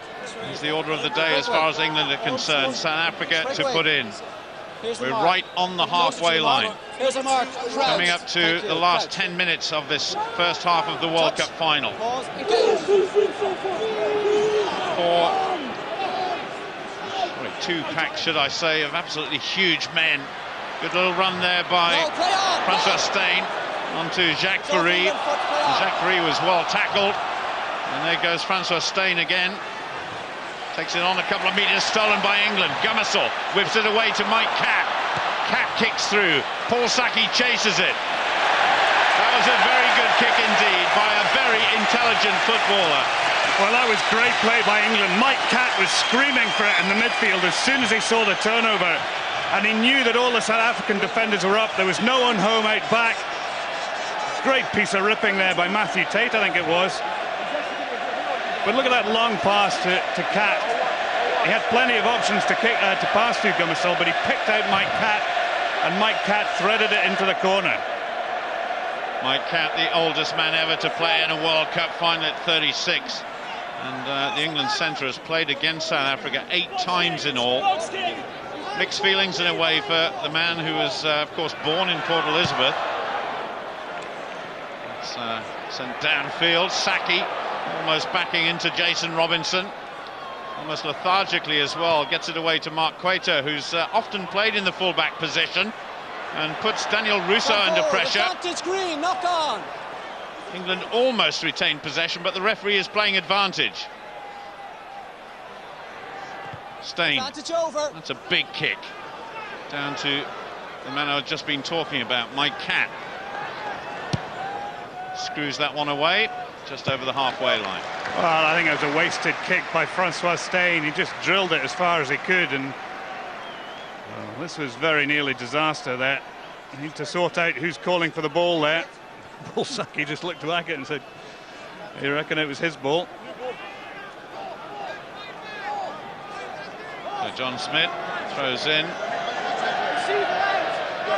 is the order of the day as far as England are concerned. South Africa to put in. We're right on the halfway line. Here's a mark. Coming up to the last 10 minutes of this first half of the World Cup final. Two packs, should I say, of absolutely huge men. Good little run there by Francois Steyn onto Jacques Fourie. Jacques Fourie was well tackled, and there goes Francois Steyn again. Takes it on a couple of meters, stolen by England. Gomarsall whips it away to Mike Catt. Catt kicks through. Paul Sackey chases it. That was a very good kick indeed by a very intelligent footballer. Well, that was great play by England. Mike Catt was screaming for it in the midfield as soon as he saw the turnover, and he knew that all the South African defenders were up. There was no one home out back. Great piece of ripping there by Matthew Tait, I think it was. But look at that long pass to Catt. He had plenty of options to pass to Gomarsall, but he picked out Mike Catt, and Mike Catt threaded it into the corner. Mike Catt, the oldest man ever to play in a World Cup final at 36. And the England centre has played against South Africa 8 times in all. Mixed feelings in a way for the man who was, of course, born in Port Elizabeth. It's sent downfield. Sackey almost backing into Jason Robinson. Almost lethargically as well. Gets it away to Mark Cueto, who's often played in the fullback position, and puts Daniel Rossouw under pressure. Green, knock on. England almost retained possession, but the referee is playing advantage. Steyn. That's a big kick. Down to the man I've just been talking about, Mike Catt. Screws that one away, just over the halfway line. Well, I think it was a wasted kick by Francois Steyn. He just drilled it as far as he could, and well, this was very nearly disaster there. You need to sort out who's calling for the ball there. Paul Sackey just looked back at it and said, "You reckon it was his ball?" So John Smit throws in.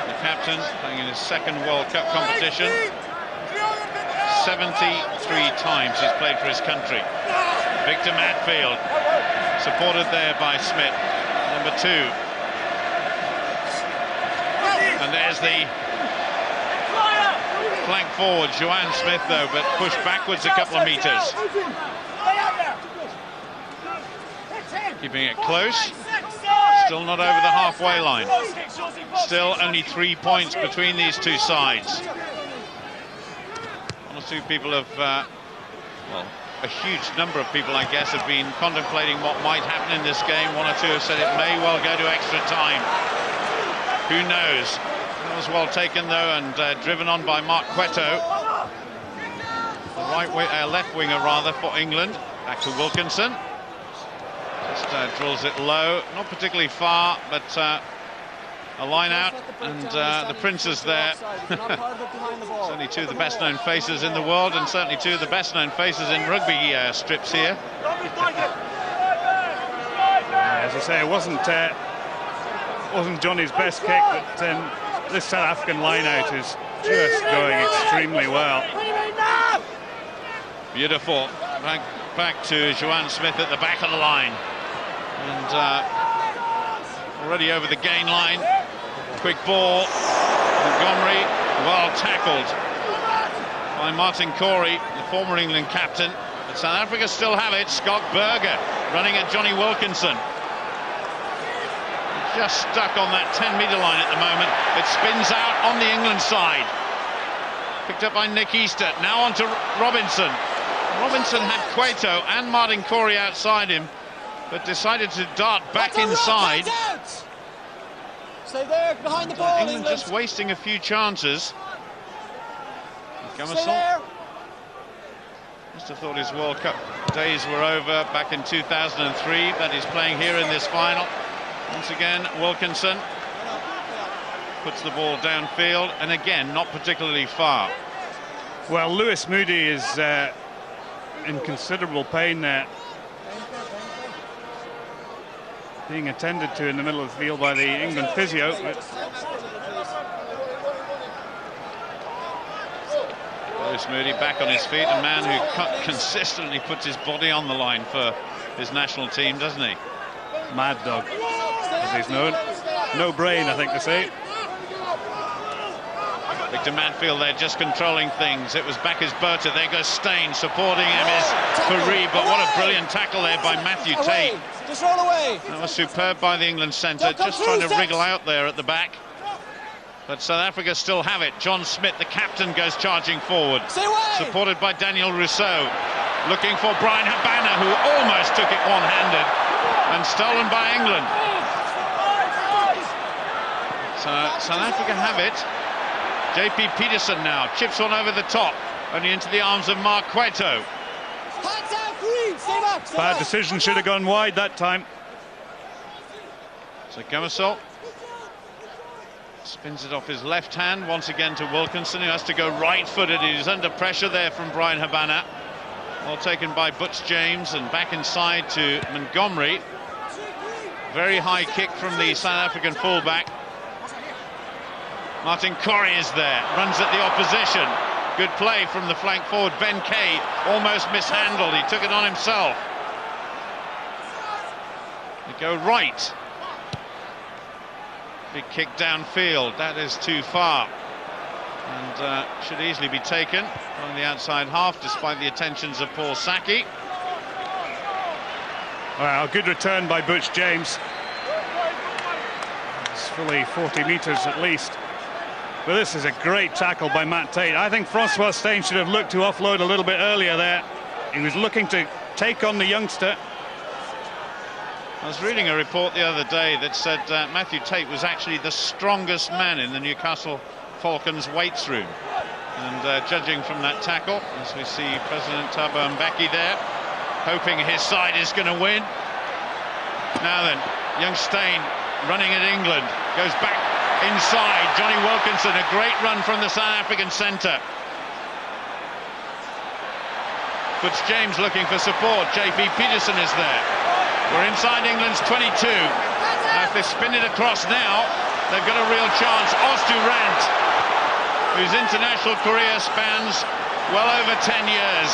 The captain playing in his second World Cup competition. 73 times he's played for his country. Victor Matfield, supported there by Smit, number 2. And there's the flank forward, Joanne Smith, though, but pushed backwards a couple of meters. Keeping it close. Still not over the halfway line. Still only 3 points between these two sides. One or two people have, well, a huge number of people, I guess, have been contemplating what might happen in this game. One or two have said it may well go to extra time. Who knows? That was well taken, though, and driven on by Mark Cueto. The left winger, rather, for England. Back to Wilkinson. Just drills it low, not particularly far, but a line out, and the Princes there. Certainly two of the best-known faces in the world, and certainly two of the best-known faces in rugby strips here. As I say, it wasn't Johnny's best kick, but this South African line-out is just going extremely well. Beautiful. Back to Joanne Smith at the back of the line. And already over the gain line. Quick ball. Montgomery, well tackled by Martin Corry, the former England captain. But South Africa still have it. Scott Berger running at Johnny Wilkinson. Just stuck on that 10-metre line at the moment. It spins out on the England side. Picked up by Nick Easter. Now on to Robinson. Robinson had Cueto and Martin Corry outside him, but decided to dart back inside. Stay there, behind the ball, England just wasting a few chances. Gomarsall. Must have thought his World Cup days were over back in 2003, but he's playing here in this final. Once again, Wilkinson puts the ball downfield, and again, not particularly far. Well, Lewis Moody is in considerable pain there. Being attended to in the middle of the field by the England physio. Lewis Moody back on his feet, a man who consistently puts his body on the line for his national team, doesn't he? Mad Dog, as he's known. No brain, I think to say. Victor Matfield there just controlling things. It was back as Botha. There goes Steyn. Supporting him is Fourie, but what a brilliant tackle there by Matthew Tait. Just roll away. That was superb by the England centre, just trying to wriggle out there at the back. But South Africa still have it. John Smit, the captain, goes charging forward. Supported by Daniel Rossouw. Looking for Brian Habana, who almost took it one-handed. And stolen by England. So South Africa have it. JP Pietersen now chips one over the top, only into the arms of Mark Cueto. Bad decision, should have gone wide that time. So Gomarsall spins it off his left hand once again to Wilkinson, who has to go right-footed. He's under pressure there from Brian Habana. Well taken by Butch James, and back inside to Montgomery. Very high kick from the South African fullback. Martin Corry is there, runs at the opposition. Good play from the flank forward. Ben Kay almost mishandled. He took it on himself. They go right. Big kick downfield. That is too far. And should easily be taken on the outside half, despite the attentions of Paul Sackey. Well, good return by Butch James. It's fully 40 metres at least. But this is a great tackle by Matt Tait. I think Francois Steyn should have looked to offload a little bit earlier there. He was looking to take on the youngster. I was reading a report the other day that said Matthew Tait was actually the strongest man in the Newcastle Falcons weights room. And judging from that tackle, as we see President Thabo Mbeki there, hoping his side is going to win. Now then, young Steyn running at England, goes back inside. Johnny Wilkinson, a great run from the South African centre. Butch James looking for support. JP Pietersen is there. We're inside England's 22. Now if they spin it across now, they've got a real chance. Randt, whose international career spans well over 10 years.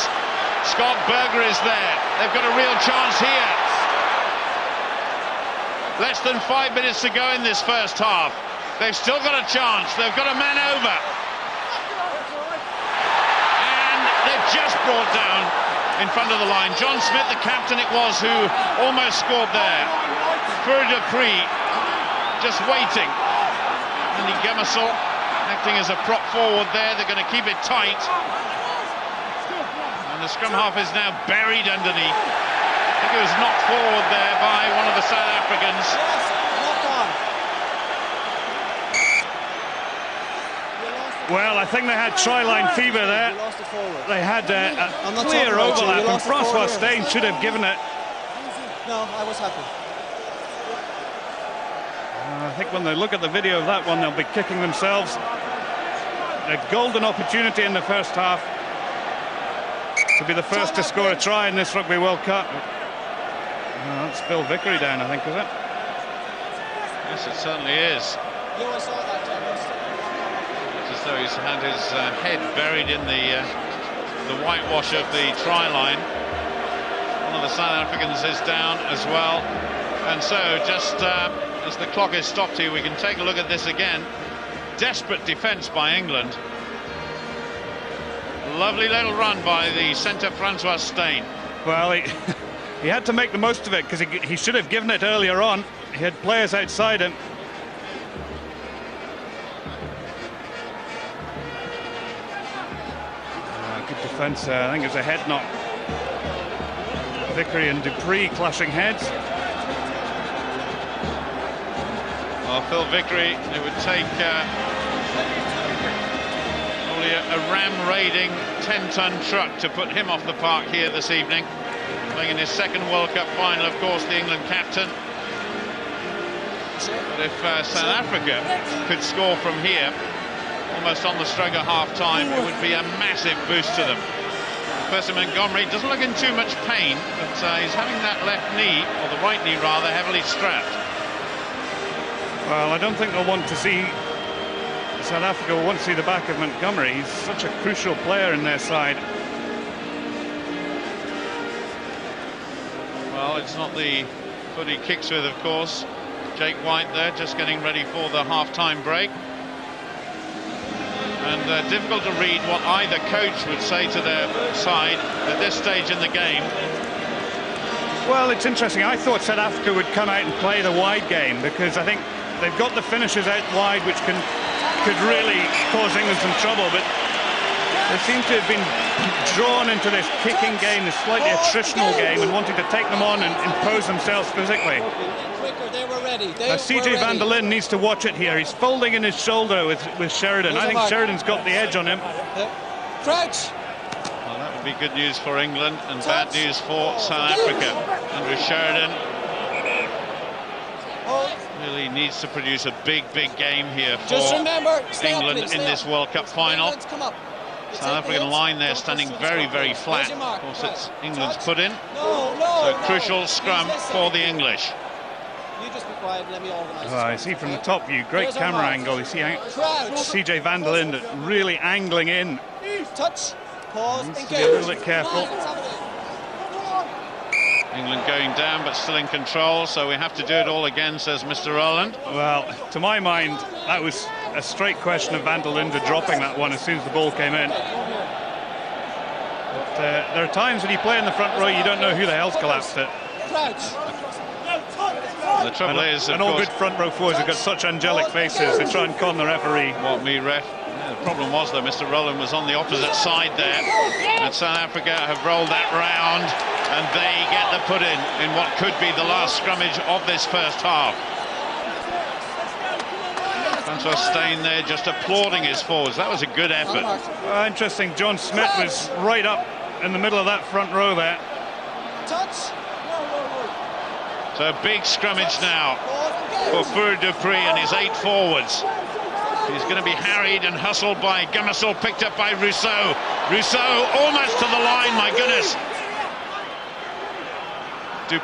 Scott Berger is there. They've got a real chance here. Less than 5 minutes to go in this first half. They've still got a chance. They've got a man over. And they've just brought down in front of the line. John Smit, the captain it was, who almost scored there. Preez just waiting. And Gomarsall acting as a prop forward there. They're going to keep it tight. And the scrum half is now buried underneath. I think it was knocked forward there by one of the South Africans. Well, I think they had try-line fever there. They had a clear overlap, and Francois Steyn should have given it. No, I was happy. I think when they look at the video of that one, they'll be kicking themselves. A golden opportunity in the first half to be the first to score a try in this Rugby World Cup. That's Phil Vickery down, I think, is it? Yes, it certainly is. As though he's had his head buried in the whitewash of the try line. One of the South Africans is down as well. And so, just as the clock is stopped here, we can take a look at this again. Desperate defence by England. Lovely little run by the centre Francois Steyn. Well, he had to make the most of it, because he should have given it earlier on. He had players outside him. Good defence. I think it was a head knock. Vickery and Dupree clashing heads. Well, Phil Vickery, it would take only a ram-raiding 10-ton truck to put him off the park here this evening. Playing in his second World Cup final, of course, the England captain. But if South Africa could score from here, almost on the stroke of half-time, it would be a massive boost to them. Preez Montgomery doesn't look in too much pain, but he's having that left knee, or the right knee rather, heavily strapped. Well, I don't think they'll want to see, South Africa will want to see the back of Montgomery. He's such a crucial player in their side. Well, it's not the foot he kicks with, of course. Jake White there, just getting ready for the half-time break. And difficult to read what either coach would say to their side at this stage in the game. Well, it's interesting. I thought South Africa would come out and play the wide game, because I think they've got the finishers out wide, which could really cause England some trouble. But they seem to have been drawn into this kicking game, this slightly attritional game, and wanting to take them on and impose themselves physically. They were ready. CJ van der Linde needs to watch it here. He's folding in his shoulder with Sheridan. I think Sheridan's got the edge on him. Crouch. Well, that would be good news for England and bad news for South Africa. Andrew Sheridan really needs to produce a big game here for England in this World Cup final. South African line there standing very flat. Of course, it's England's put in. So crucial scrum for the English. You just be quiet and let me organise. I see from the top view, great camera angle. You see CJ van der Linde really angling in. Touch, pause, engage. Be a little bit careful. England going down, but still in control, so we have to do it all again, says Mr. Rowland. Well, to my mind, that was a straight question of van der Linde dropping that one as soon as the ball came in. But there are times when you play in the front row, you don't know who the hell's collapsed it. The trouble is, and all good front row forwards have got such angelic faces. They try and con the referee. What me ref? Yeah, the problem was though, Mr. Rowland was on the opposite side there, and South Africa have rolled that round, and they get the put in what could be the last scrummage of this first half. Francois Steyn there just applauding his forwards. That was a good effort. Interesting. John Smit was right up in the middle of that front row there. Touch. So a big scrummage now for Fourie and his 8 forwards. He's going to be harried and hustled by Gomarsall, picked up by Rossouw. Rossouw almost to the line, my goodness.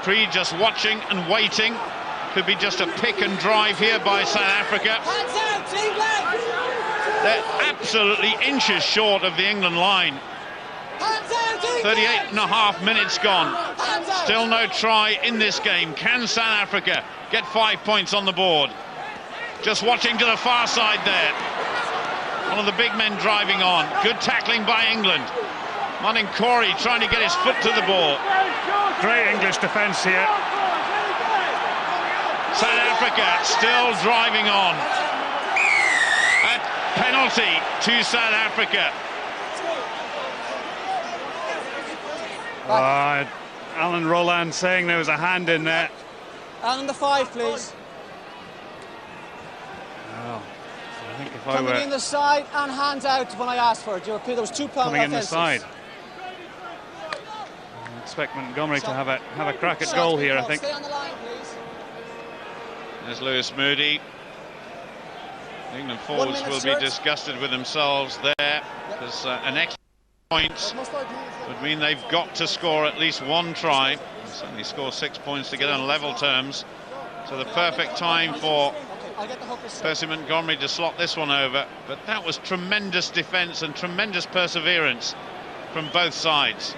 Preez just watching and waiting. Could be just a pick and drive here by South Africa. They're absolutely inches short of the England line. 38.5 minutes gone. Still no try in this game. Can South Africa get 5 points on the board? Just watching to the far side there. One of the big men driving on. Good tackling by England. Martin Corry trying to get his foot to the ball. Great English defence here. South Africa still driving on. A penalty to South Africa. Alan Roland saying there was a hand in there. And the 5, please. Oh, I think if Coming in the side and hands out when I asked for it. There was 2 pound coming in the side. I expect Montgomery to have a crack at goal here, I think. Stay on the line, please. There's Lewis Moody. England forwards will be disgusted with themselves there, because an extra point would mean they've got to score at least 1 try. Certainly score 6 points to get on level terms. So the perfect time for Preez Montgomery to slot this one over. But that was tremendous defence and tremendous perseverance from both sides.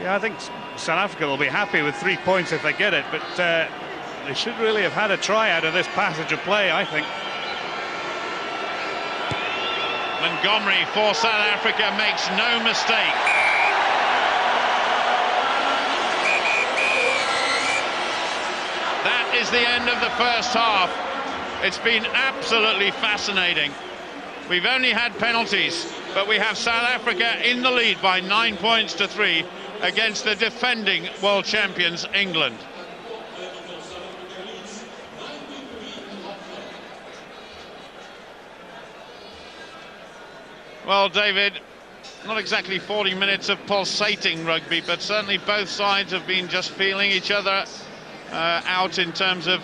Yeah, I think South Africa will be happy with 3 points if they get it, but they should really have had a try out of this passage of play, I think. Montgomery for South Africa makes no mistake. That is the end of the first half. It's been absolutely fascinating. We've only had penalties, but we have South Africa in the lead by 9 points to 3 against the defending world champions, England. Well, David, not exactly 40 minutes of pulsating rugby, but certainly both sides have been just feeling each other out in terms of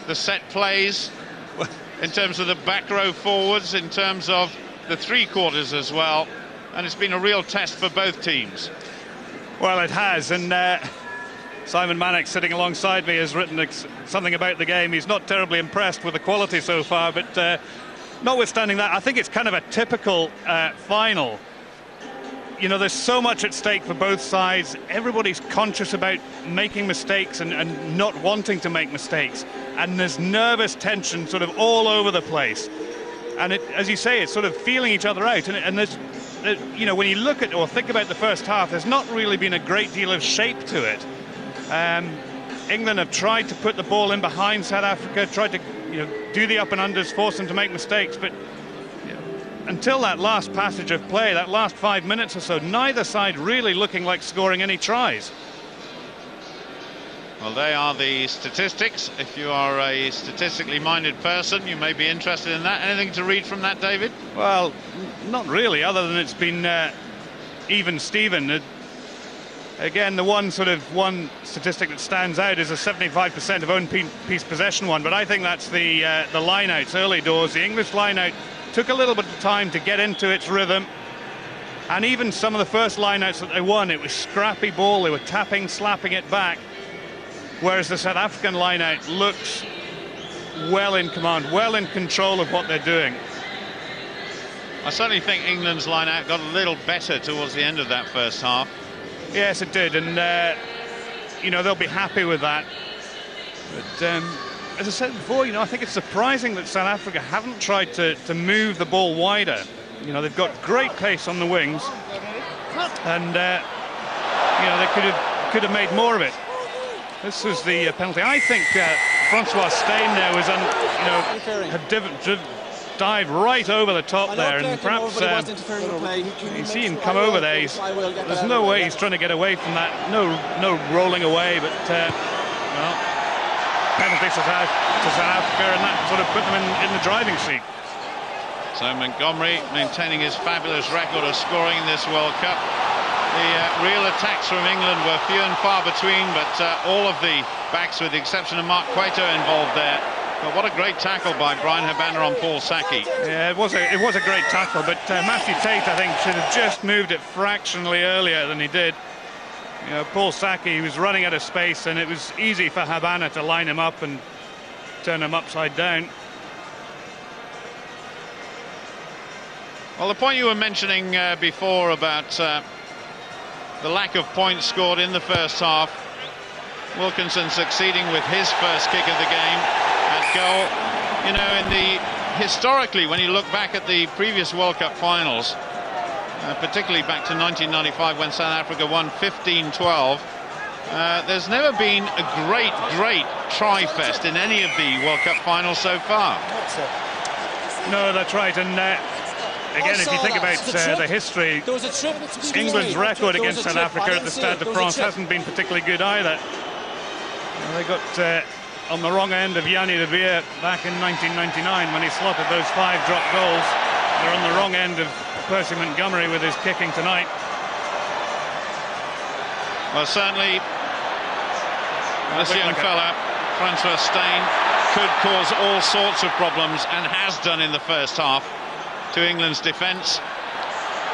the set plays, in terms of the back row forwards, in terms of the three-quarters as well, and it's been a real test for both teams. Well, it has, and Simon Mannix, sitting alongside me, has written something about the game. He's not terribly impressed with the quality so far, but notwithstanding that, I think it's kind of a typical final. You know, there's so much at stake for both sides. Everybody's conscious about making mistakes and not wanting to make mistakes. And there's nervous tension sort of all over the place. And it, as you say, it's sort of feeling each other out. And there's, you know, when you look at or think about the first half, there's not really been a great deal of shape to it. England have tried to put the ball in behind South Africa, tried to, you know, do the up and unders, force them to make mistakes, but until that last passage of play, that last 5 minutes or so, neither side really looking like scoring any tries. Well, they are the statistics. If you are a statistically minded person, you may be interested in that. Anything to read from that, David? Well, not really, other than it's been even Steven. Again, the one statistic that stands out is a 75% of own piece possession one, but I think that's the line-outs early doors. The English line-out took a little bit of time to get into its rhythm, and even some of the first line-outs that they won, it was scrappy ball. They were tapping, slapping it back, whereas the South African line-out looks well in command, well in control of what they're doing. I certainly think England's line-out got a little better towards the end of that first half. Yes, it did, and you know, they'll be happy with that. But as I said before, you know, I think it's surprising that South Africa haven't tried to move the ball wider. You know, they've got great pace on the wings, and you know, they could have made more of it. This was the penalty. I think Francois Steyn there was, had dived right over the top there, and perhaps you see him come over there. There's no way he's trying to get away from that. No rolling away, but well, penalty to South Africa, and that sort of put them in the driving seat. So Montgomery maintaining his fabulous record of scoring in this World Cup. The real attacks from England were few and far between, but all of the backs, with the exception of Mark Cueto, involved there. But what a great tackle by Brian Habana on Paul Sackey. Yeah, it was a great tackle, but Matthew Tait, I think, should have just moved it fractionally earlier than he did. You know, Paul Sackey, he was running out of space, and it was easy for Habana to line him up and turn him upside down. Well, the point you were mentioning before about the lack of points scored in the first half, Wilkinson succeeding with his first kick of the game at goal. You know, historically, when you look back at the previous World Cup finals, particularly back to 1995 when South Africa won 15-12, there's never been a great try-fest in any of the World Cup finals so far. No, that's right, and again, if you think about the history, England's record against South Africa at the Stade de France hasn't been particularly good either. They got on the wrong end of Yanni de Beer back in 1999 when he slotted those 5 drop goals. They're on the wrong end of Percy Montgomery with his kicking tonight. Well, certainly this young fella, Francois Steyn, could cause all sorts of problems, and has done in the first half, to England's defence.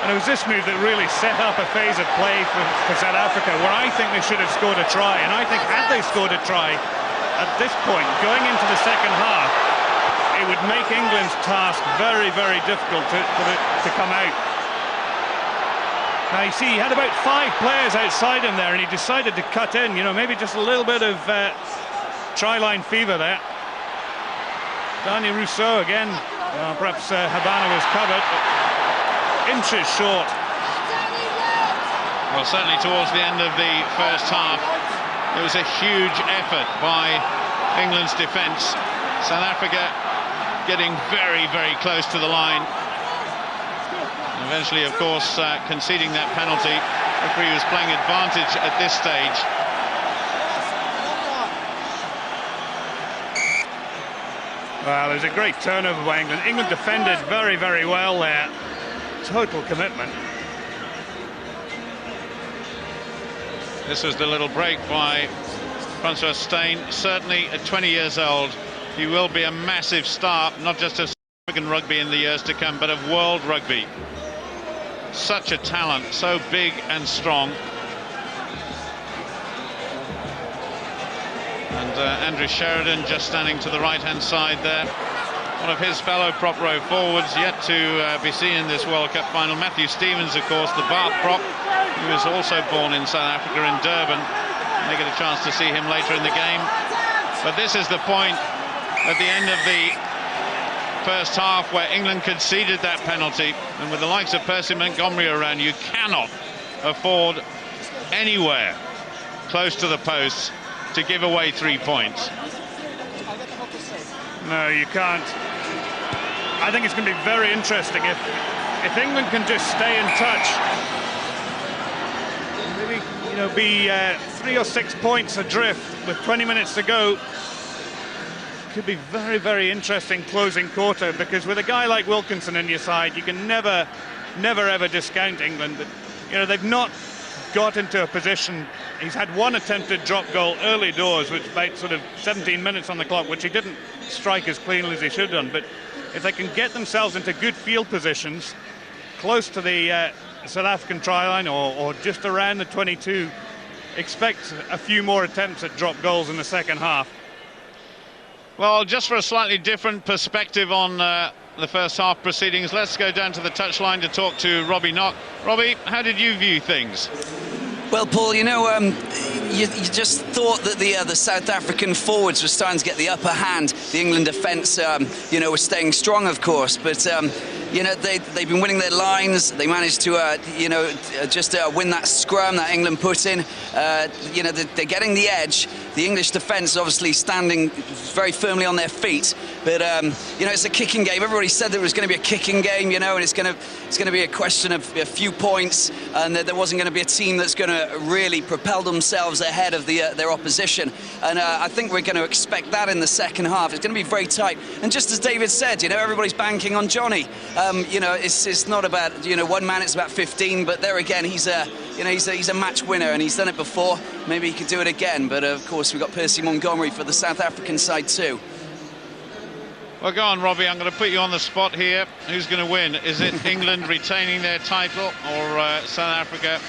And it was this move that really set up a phase of play for South Africa, where I think they should have scored a try. And I think had they scored a try at this point, going into the second half, it would make England's task very difficult to come out. Now, you see, he had about 5 players outside him there, and he decided to cut in. You know, maybe just a little bit of try-line fever there. Danny Rossouw again. Perhaps Habana was covered, but inches short. Well, certainly towards the end of the first half, it was a huge effort by England's defence. South Africa getting very close to the line. And eventually, of course, conceding that penalty. Vickery was playing advantage at this stage. Well, it was a great turnover by England. England defended very well there. Total commitment. This was the little break by Francois Steyn. Certainly at 20 years old, he will be a massive star, not just of South African rugby in the years to come, but of world rugby. Such a talent, so big and strong. And Andrew Sheridan just standing to the right-hand side there. One of his fellow prop row forwards yet to be seen in this World Cup final. Matthew Stevens, of course, the Bath prop, who was also born in South Africa in Durban. May get a chance to see him later in the game. But this is the point at the end of the first half where England conceded that penalty, and with the likes of Percy Montgomery around, you cannot afford anywhere close to the posts to give away 3 points. No, you can't. I think it's going to be very interesting if England can just stay in touch. Maybe, you know, be 3 or 6 points adrift with 20 minutes to go. Could be very, very interesting closing quarter, because with a guy like Wilkinson in your side, you can never ever discount England. But you know, they've not got into a position. He's had one attempted drop goal early doors, which about sort of 17 minutes on the clock, which he didn't strike as cleanly as he should have done. But if they can get themselves into good field positions close to the South African try line, or just around the 22, expect a few more attempts at drop goals in the second half. Well, just for a slightly different perspective on the first half proceedings, let's go down to the touchline to talk to Robbie Knock. Robbie, how did you view things? Well, Paul, you know, you just thought that the South African forwards were starting to get the upper hand. The England defence, you know, was staying strong, of course, but you know, they've been winning their lines. They managed to, you know, just win that scrum that England put in. You know, they're getting the edge. The English defence obviously standing very firmly on their feet. But you know, it's a kicking game. Everybody said there was going to be a kicking game, you know, and it's going to be a question of a few points, and there wasn't going to be a team that's going to really propel themselves ahead of their opposition. And I think we're going to expect that in the second half. It's going to be very tight. And just as David said, you know, everybody's banking on Johnny. You know, it's not about, you know, one man, it's about 15. But there again, he's a match winner, and he's done it before. Maybe he could do it again. But of course, we've got Percy Montgomery for the South African side too. Well, go on, Robbie. I'm going to put you on the spot here. Who's going to win? Is it England retaining their title, or South Africa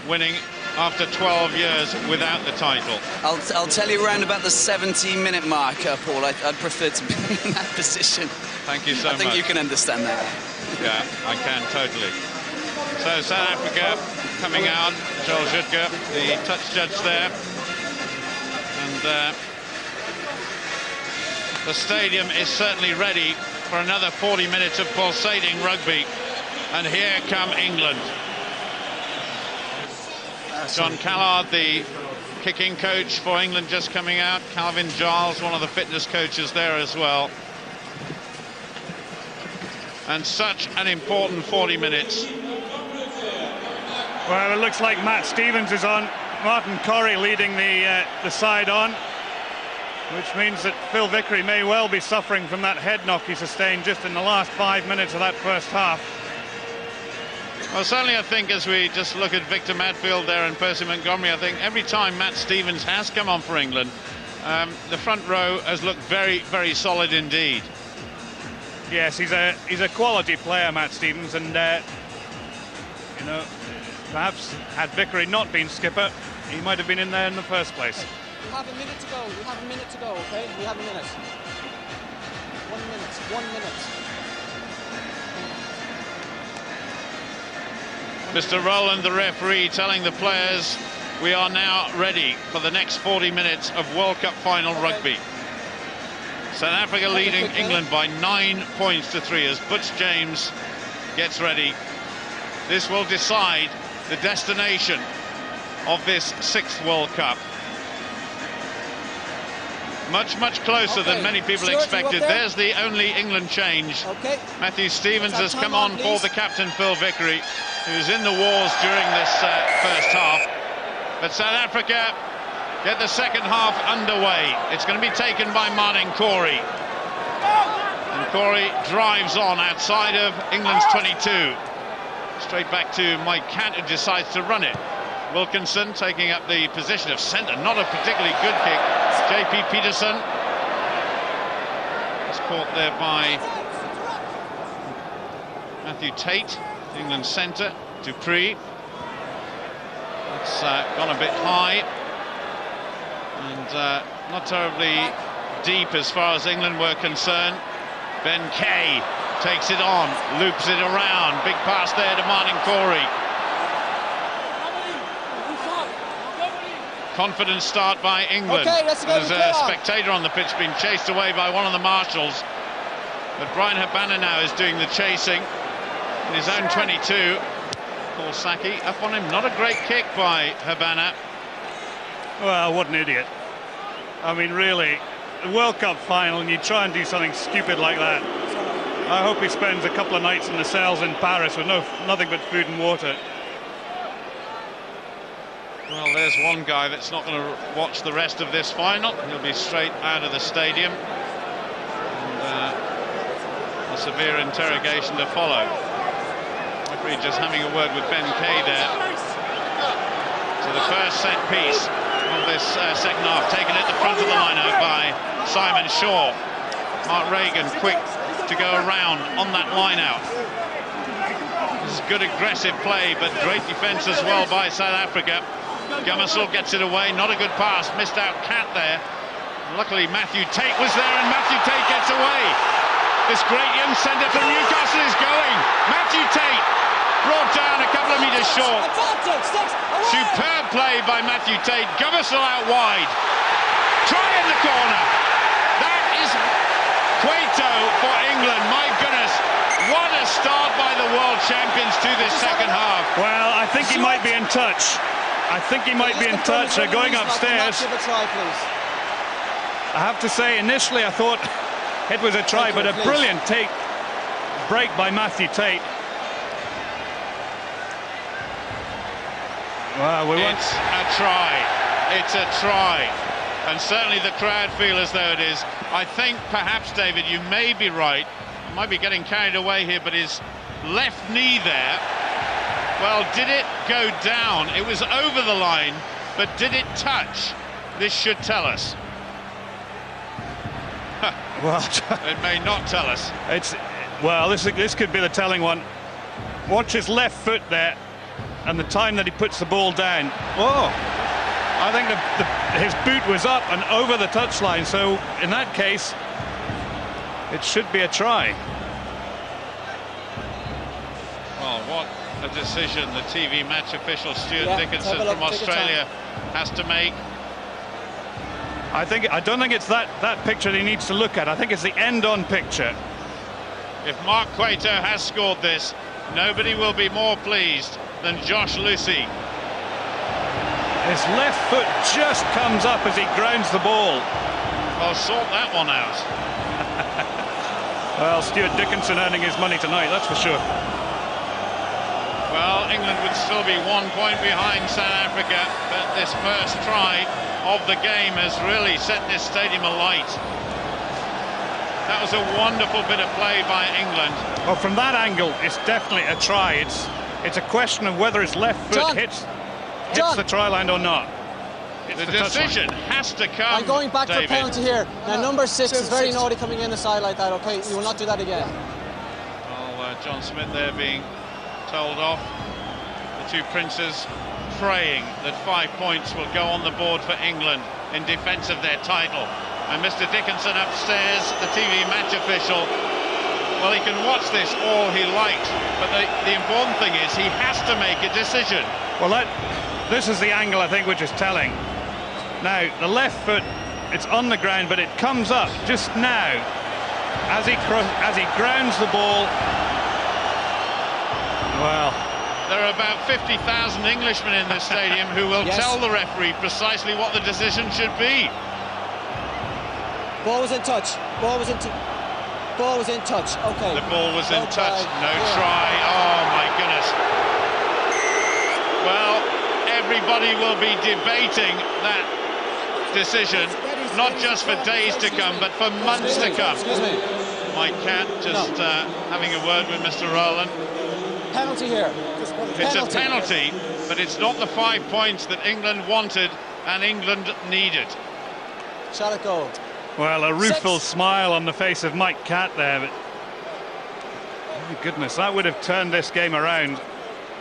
winning after 12 years without the title? I'll tell you around about the 17-minute mark, Paul. I'd prefer to be in that position. Thank you so much. I think you can understand that. Yeah, I can totally. So South Africa coming out, Joel Chuter, the touch judge there, and the stadium is certainly ready for another 40 minutes of pulsating rugby. And here come England. John Callard, the kicking coach for England, just coming out. Calvin Giles, one of the fitness coaches there as well. And such an important 40 minutes. Well, it looks like Matt Stevens is on. Martin Corry leading the side on, which means that Phil Vickery may well be suffering from that head knock he sustained just in the last 5 minutes of that first half. Well, certainly I think as we just look at Victor Matfield there and Percy Montgomery, I think every time Matt Stevens has come on for England, the front row has looked very, very solid indeed. Yes, he's a quality player, Matt Stevens, and you know, perhaps had Vickery not been skipper, he might have been in there in the first place. We have a minute to go. We have a minute to go, okay? We have a minute. 1 minute. 1 minute. Mr. Rowland, the referee, telling the players we are now ready for the next 40 minutes of World Cup final rugby. South Africa leading England by 9 points to 3 as Butch James gets ready. This will decide the destination of this 6th World Cup. Much, much closer than many people expected. There's the only England change. Matthew Stevens has come on for the captain, Phil Vickery, who's in the wars during this first half. But South Africa get the second half underway. It's going to be taken by Martin Corry. And Corry drives on outside of England's 22. Straight back to Mike Catt, who decides to run it. Wilkinson taking up the position of centre. Not a particularly good kick. JP Pietersen. It's caught there by Matthew Tait, England centre. To Preez. It's gone a bit high. And not terribly deep as far as England were concerned. Ben Kay takes it on, loops it around. Big pass there to Martin Corry. Confident start by England. Okay, there's a spectator on the pitch being chased away by one of the marshals. But Brian Habana now is doing the chasing in his own 22. Paul Sackey up on him. Not a great kick by Habana. Well, what an idiot. I mean, really, the World Cup final, and you try and do something stupid like that. I hope he spends a couple of nights in the cells in Paris with nothing but food and water. Well, there's one guy that's not going to watch the rest of this final. He'll be straight out of the stadium. And a severe interrogation to follow. Referee just having a word with Ben Kay there. So the first set piece of this second half, taken at the front of the line-out by Simon Shaw. Mark Regan quick to go around on that line-out. This is good aggressive play, but great defence as well by South Africa. Gomarsall gets it away, not a good pass, missed out Catt there. Luckily Matthew Tait was there, and Matthew Tait gets away. This great young centre from Newcastle is going. Matthew Tait brought down a couple of metres short. Superb play by Matthew Tait. Gomarsall out wide. Try in the corner. That is Cueto for England. My goodness, what a start by the world champions to this second half. Well, I think he might be in touch. I think he might be in touch. They're going upstairs. I have to say, initially I thought it was a try, but a brilliant break by Matthew Tait. Well, it's a try. It's a try. And certainly the crowd feel as though it is. I think perhaps, David, you may be right. I might be getting carried away here, but his left knee there, well, did it go down? It was over the line, but did it touch? This should tell us. Well, it may not tell us. Well, this could be the telling one. Watch his left foot there, and the time that he puts the ball down. Oh, I think his boot was up and over the touchline. So in that case, it should be a try. Well, what a decision the TV match official Stuart Dickinson from Australia has to make. I don't think it's that picture that he needs to look at. I think it's the end-on picture. If Mark Cueto has scored this, nobody will be more pleased than Josh Lucy. His left foot just comes up as he grounds the ball. Well, sort that one out. Well, Stuart Dickinson earning his money tonight, that's for sure. Well, England would still be 1 point behind South Africa, but this first try of the game has really set this stadium alight. That was a wonderful bit of play by England. Well, from that angle, it's definitely a try. It's a question of whether his left foot hits the try line or not. The decision has to come. I'm going back David. for penalty here. Now, number 6 is very naughty coming in the side like that, okay? You will not do that again. Well, John Smit there being told off. The two princes praying that 5 points will go on the board for England in defence of their title. And Mr. Dickinson upstairs, the TV match official, well, he can watch this all he likes, but the important thing is he has to make a decision. Well, this is the angle, I think, which is telling. Now, the left foot, it's on the ground, but it comes up just now as he grounds the ball. Well, there are about 50,000 Englishmen in this stadium who will tell the referee precisely what the decision should be. Ball was in touch. Ball was in touch. Okay. The ball was in touch. No try. Oh my goodness. Well, everybody will be debating that decision, not just for days to come, but for months to come. Excuse me. My Catt just having a word with Mr. Rowland. Penalty here. It's a penalty, but it's not the 5 points that England wanted and England needed. Shot at goal. Well, a rueful smile on the face of Mike Catt there, but my goodness, that would have turned this game around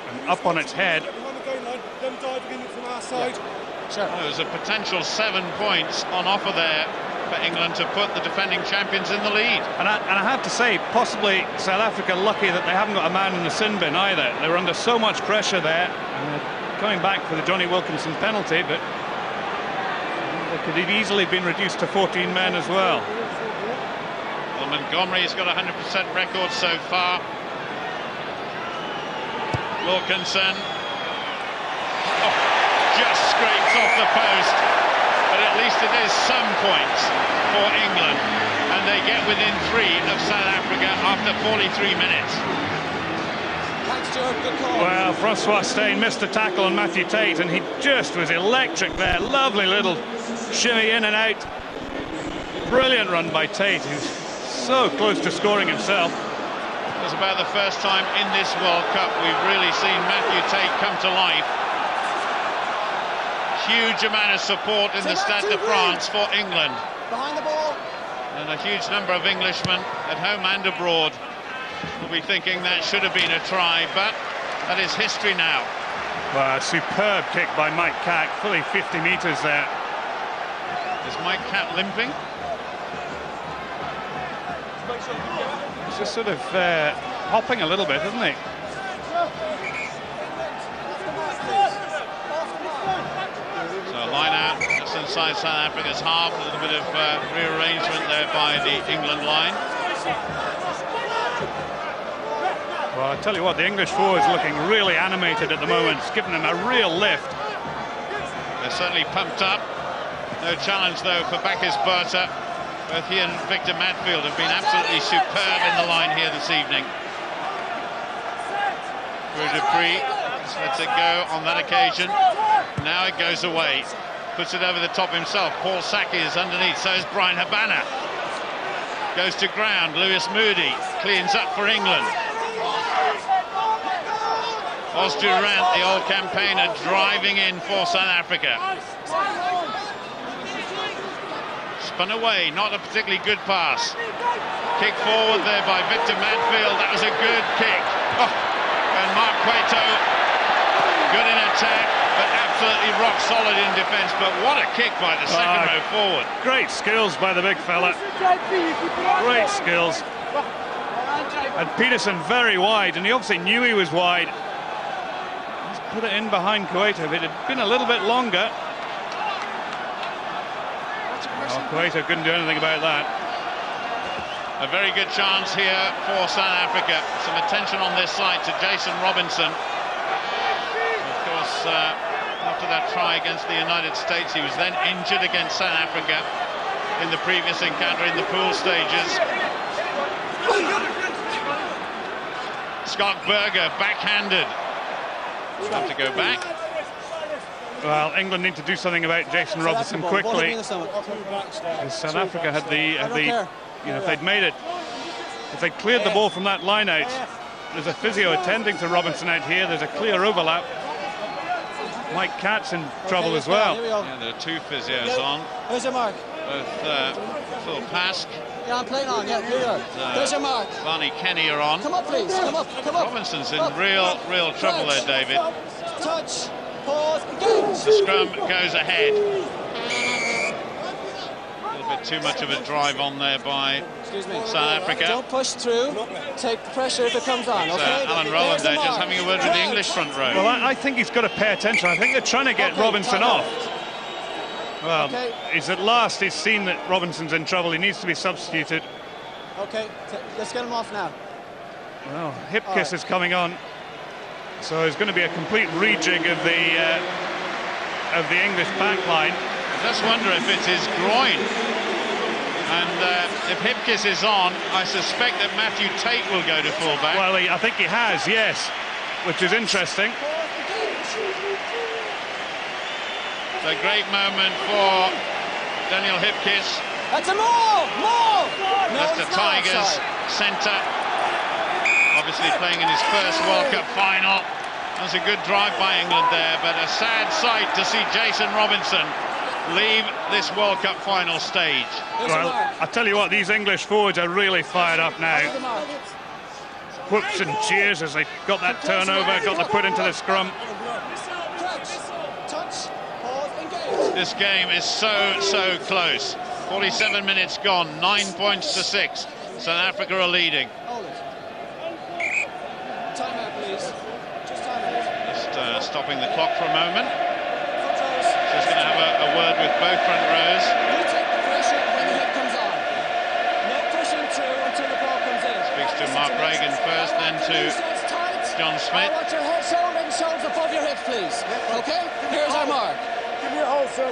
and up on its head. Sure. There was a potential 7 points on offer there for England to put the defending champions in the lead. And I have to say, possibly South Africa lucky that they haven't got a man in the sin bin either. They were under so much pressure there, and coming back for the Johnny Wilkinson penalty, but they could have easily been reduced to 14 men as well. Well, Montgomery's got a 100% record so far. Wilkinson. Oh, just scrapes off the post. But at least it is some points for England, and they get within 3 of South Africa after 43 minutes. Thanks, Stuart. Good call. Well, Francois Steyn missed a tackle on Matthew Tait, and he just was electric there. Lovely little shimmy in and out. Brilliant run by Tait, who's so close to scoring himself. It was about the first time in this World Cup we've really seen Matthew Tait come to life. Huge amount of support in the Stade de France for England. Behind the ball. And a huge number of Englishmen at home and abroad will be thinking that should have been a try, but that is history now. Well, a superb kick by Mike Catt, fully 50 metres there. Is Mike Catt limping? He's just sort of hopping a little bit, isn't he? Line out just inside South Africa's half. A little bit of rearrangement there by the England line. Well, I tell you what, the English forwards looking really animated at the moment. It's given them a real lift. They're certainly pumped up. No challenge though for Bacchus Botha. Both he and Victor Matfield have been absolutely superb in the line here this evening. Preez lets it go on that occasion. Now it goes away. Puts it over the top himself. Paul Sackey is underneath. So is Brian Habana. Goes to ground. Lewis Moody cleans up for England. Randt, the old campaigner, driving in for South Africa. Spun away. Not a particularly good pass. Kick forward there by Victor Matfield. That was a good kick. Oh, and Mark Cueto, good in attack, but absolutely rock solid in defence. But what a kick by the second row forward. Great skills by the big fella. Great skills. And Pietersen very wide, and he obviously knew he was wide. He's put it in behind Cueto. If it had been a little bit longer. Oh, Cueto couldn't do anything about that. A very good chance here for South Africa. Some attention on this side to Jason Robinson. Of course, after that try against the United States, he was then injured against South Africa in the previous encounter in the pool stages. Scott Berger, backhanded. Have to go back. Well, England need to do something about Jason Robinson quickly. South Africa had the you know, if they'd made it, if they'd cleared the ball from that line out, there's a physio attending to Robinson out here. There's a clear overlap. Mike Catt's in trouble as well. Yeah, there are 2 physios on. Where's your mark? Both Phil Pask. Yeah, I'm playing on. Yeah, here you are. There's your mark. Barney Kenny are on. Come up, please. Come up. Come up. Robinson's in real trouble there, David. Touch. Pause. Engage. The scrum goes ahead. Too much of a drive on there by South Africa. Don't push through. Take the pressure if it comes on. So Okay. Alan Rowland there just having a word with the English front row. Well, I think he's got to pay attention. I think they're trying to get Robinson off. Well, he's at last he's seen that Robinson's in trouble. He needs to be substituted. Okay, let's get him off now. Well, Hipkiss is coming on, so there's going to be a complete rejig of the English back line. I just wonder if it's his groin. And if Hipkiss is on, I suspect that Matthew Tait will go to fullback. Well, I think he has, yes, which is interesting. A great moment for Daniel Hipkiss. That's a more! That's the Tigers centre. Obviously playing in his first World Cup final That's a good drive by England there, but a sad sight to see Jason Robinson leave this World Cup final stage. Well, I tell you what, these English forwards are really fired up now. Whoops and cheers as they got that turnover, got the put into the scrum. This game is so close. 47 minutes gone, 9 points to 6. South Africa are leading. Just stopping the clock for a moment. Just going to have a word with both front rows. You take the pressure when the hit comes on. No pushing through until the ball comes in. Speaks to Mark Regan first, then to John Smit. I want your head shoulder and shoulders above your hips, please. Okay? Here's our mark. Give me a hold, sir.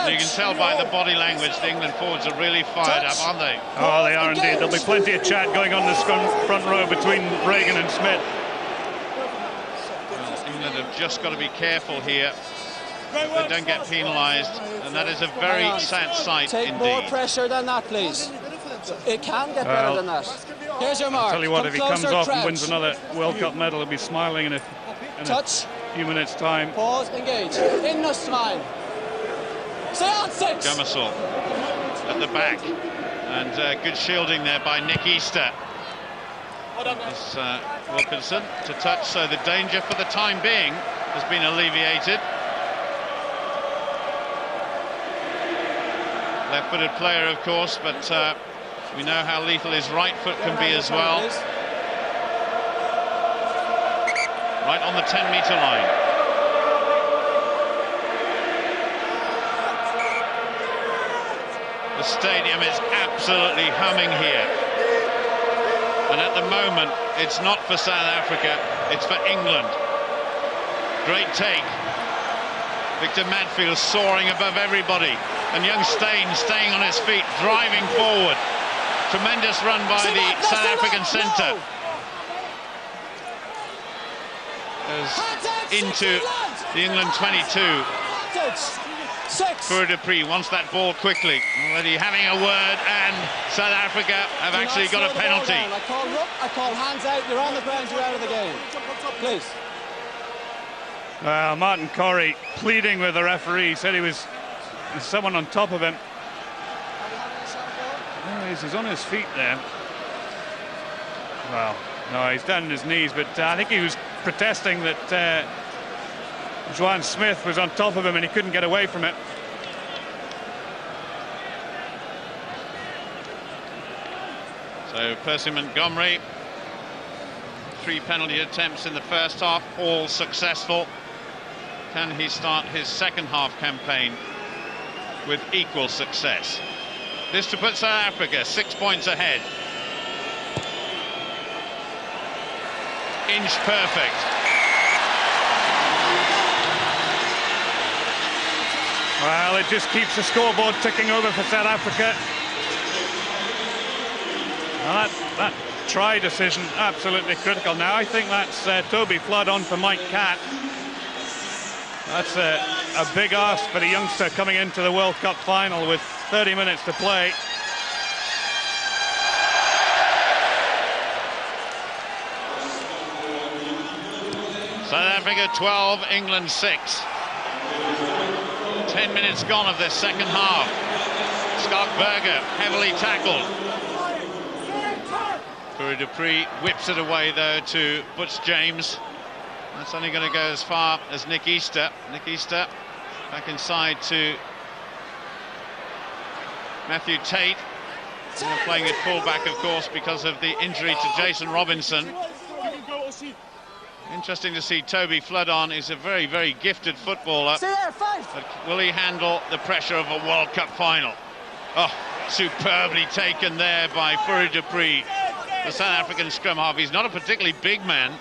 You can tell by the body language the England forwards are really fired up, aren't they? Oh, they are indeed. There'll be plenty of chat going on in the front row between Regan and Smit. England have just got to be careful here. They don't get penalised, and that is a very sad sight Take indeed. more pressure than that, please. It can get better than that. Here's your mark. I'll tell you what, Come if he comes closer, off and crouch. wins another World Cup medal, he'll be smiling in a few minutes' time. Pause, engage. In the smile. Stay on 6. Gomarsall at the back, and good shielding there by Nick Easter. It's Wilkinson to touch, so the danger for the time being has been alleviated. Left-footed player, of course, but we know how lethal his right foot can be as well. Right on the 10-metre line. The stadium is absolutely humming here. And at the moment, it's not for South Africa, it's for England. Great take. Victor Matfield soaring above everybody. And young Steyn staying on his feet, driving forward. Tremendous run by the South African centre. Into the England 22. Fourie wants that ball quickly. Already having a word, and South Africa have actually got a penalty. I call hands out. You're on the ground. You're out of the game. Please. Well, Martin Corry pleading with the referee, said he was someone on top of him. Oh, he's on his feet there. Well, no, he's down on his knees, but I think he was protesting that Juan Smith was on top of him and he couldn't get away from it. So Percy Montgomery, 3 penalty attempts in the first half, all successful. Can he start his second half campaign with equal success? This to put South Africa 6 points ahead. Inch perfect. Well, it just keeps the scoreboard ticking over for South Africa. Well, that try decision absolutely critical. Now I think that's Toby Flood on for Mike Catt. That's a big ask for the youngster coming into the World Cup final with 30 minutes to play. South Africa 12, England 6. 10 minutes gone of this second half. Scott Berger heavily tackled. Preez whips it away though to Butch James. That's only going to go as far as Nick Easter. Nick Easter back inside to Matthew Tait. They're playing at fullback, of course, because of the injury to Jason Robinson. Interesting to see Toby Flood on. He's a very, very gifted footballer. But will he handle the pressure of a World Cup final? Oh, superbly taken there by Fourie, the South African scrum half. He's not a particularly big man.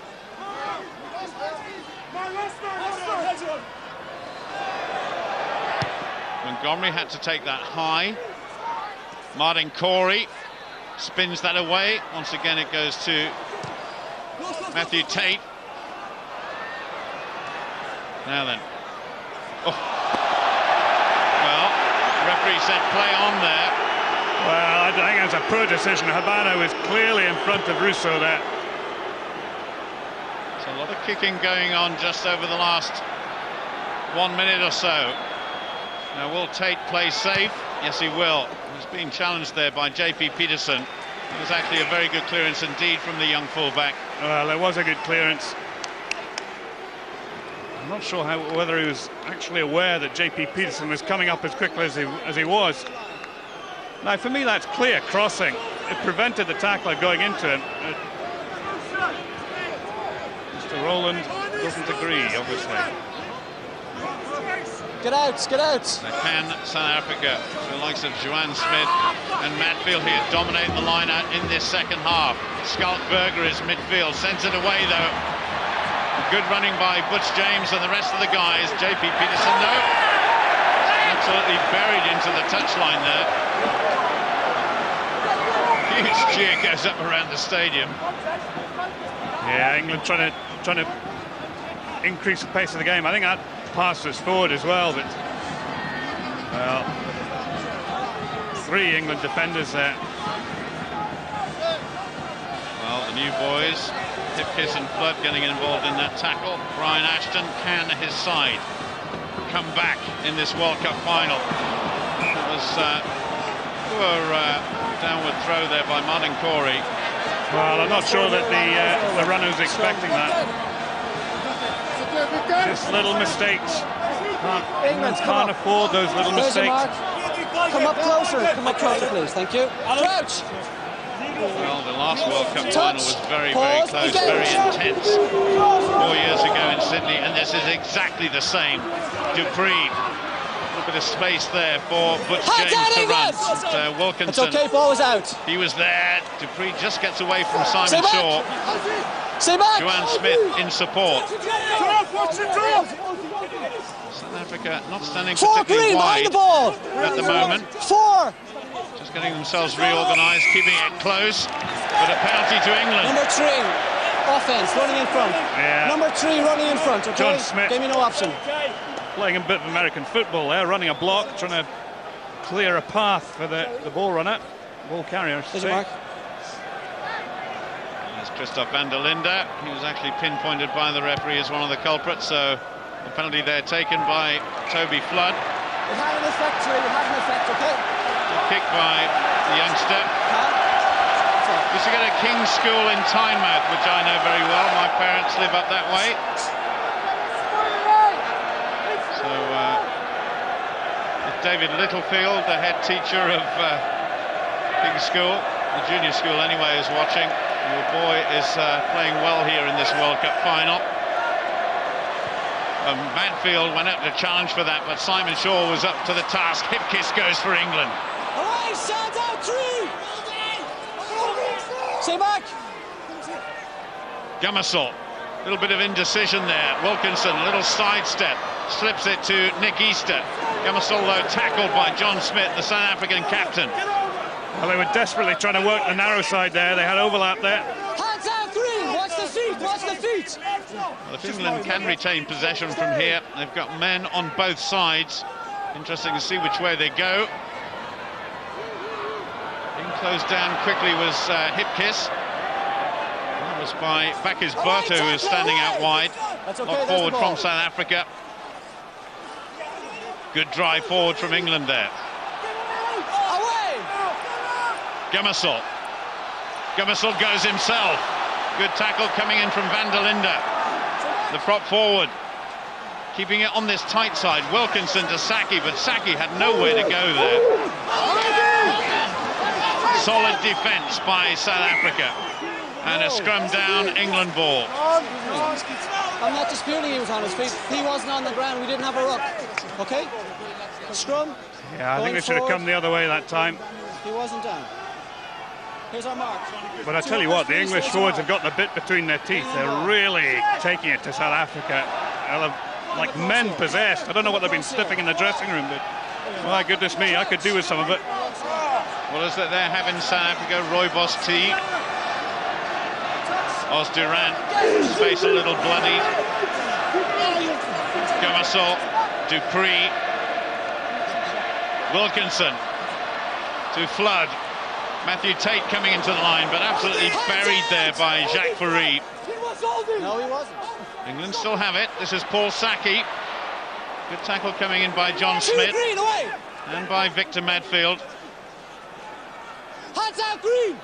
Montgomery had to take that high. Martin Corry spins that away. Once again it goes to Matthew Tait. Now then. Oh. Well, referee said play on there. Well, I think that's a poor decision. Habana was clearly in front of Rossouw there. There's a lot of kicking going on just over the last 1 minute or so. Now, will Tait play safe? Yes, he will. He's being challenged there by JP Pietersen. It was actually a very good clearance indeed from the young fullback. Well, it was a good clearance. I'm not sure whether he was actually aware that JP Pietersen was coming up as quickly as he was. Now, for me, that's clear crossing. It prevented the tackler going into him. Mr. Rowland doesn't agree, obviously. Get out, get out. They can, South Africa, the likes of Johan Smit and Matfield here dominating the line out in this second half. Skalkberger is midfield, sends it away though. Good running by Butch James and the rest of the guys. JP Pietersen, no. Absolutely buried into the touchline there. Huge cheer goes up around the stadium. Yeah, England trying to increase the pace of the game. I think that pass was forward as well, but well, 3 England defenders there. Well, the new boys, Hipkiss and Flood getting involved in that tackle. Brian Ashton can his side come back in this World Cup final. That was poor downward throw there by Martin Corry. Well, I'm not sure that the runner was expecting that. Just little mistakes. Can't afford those little mistakes. Come up closer, please. Thank you. Crouch. Well, the last World Cup final was very, very close, very intense 4 years ago in Sydney, and this is exactly the same. Dupree, a little bit of space there for Butch James to run. But, Wilkinson, it's okay, ball was out. He was there. Dupree just gets away from Simon Shaw. Stay back. Johan Smit in support. South Africa not standing particularly wide at the moment. 4. Just getting themselves reorganised, keeping it close. But a penalty to England. Number 3, offence, running in front. Yeah. Number 3, running in front. Okay. John Smit. Gave me no option. Playing a bit of American football there, running a block, trying to clear a path for the ball runner, ball carrier. There's a mark. Christoph van der Linde. He was actually pinpointed by the referee as one of the culprits, so the penalty there taken by Toby Flood. It had an effect, Ray. It had an effect, okay? Good kick by the youngster. Used to get a King's School in Tynemouth, which I know very well. My parents live up that way. So, if David Littlefield, the head teacher of King's School, the junior school anyway, is watching, your boy is playing well here in this World Cup final. Matfield went out to challenge for that, but Simon Shaw was up to the task. Hipkiss goes for England. All right, stand out, 3. Stay back. Gomarsall, a little bit of indecision there. Wilkinson, a little sidestep, slips it to Nick Easter. Gomarsall, though, tackled by John Smit, the South African captain. Well, they were desperately trying to work the narrow side there. They had overlap there. Hands out, 3. Watch the feet. Watch the feet. Well, if England can retain possession from here, they've got men on both sides. Interesting to see which way they go. Being closed down quickly was Hipkiss. That was by Bakis Botha, who was standing out wide. Not forward from South Africa. Good drive forward from England there. Gomarsall. Gomarsall goes himself. Good tackle coming in from van der Linde. The prop forward. Keeping it on this tight side. Wilkinson to Sackey, but Sackey had nowhere to go there. Solid defence by South Africa. And a scrum down, England ball. I'm not disputing he was on his feet. He wasn't on the ground. We didn't have a ruck. Okay? Scrum. Yeah, I think they should have come the other way that time. He wasn't down. Here's our mark. But I tell you what, the English forwards have got the bit between their teeth. They're really taking it to South Africa. Like men possessed. I don't know what they've been sniffing in the dressing room, but my goodness me, I could do with some of it. What is it they're having South Africa? Rooibos tea. Os Durant, his face a little bloodied. Gomarsall, Dupree. Wilkinson to Flood. Matthew Tait coming into the line, but absolutely buried there by Jacques Fourie. No, he wasn't. England still have it. This is Paul Sackey. Good tackle coming in by John Smit and by Victor Matfield. Hands out, Green!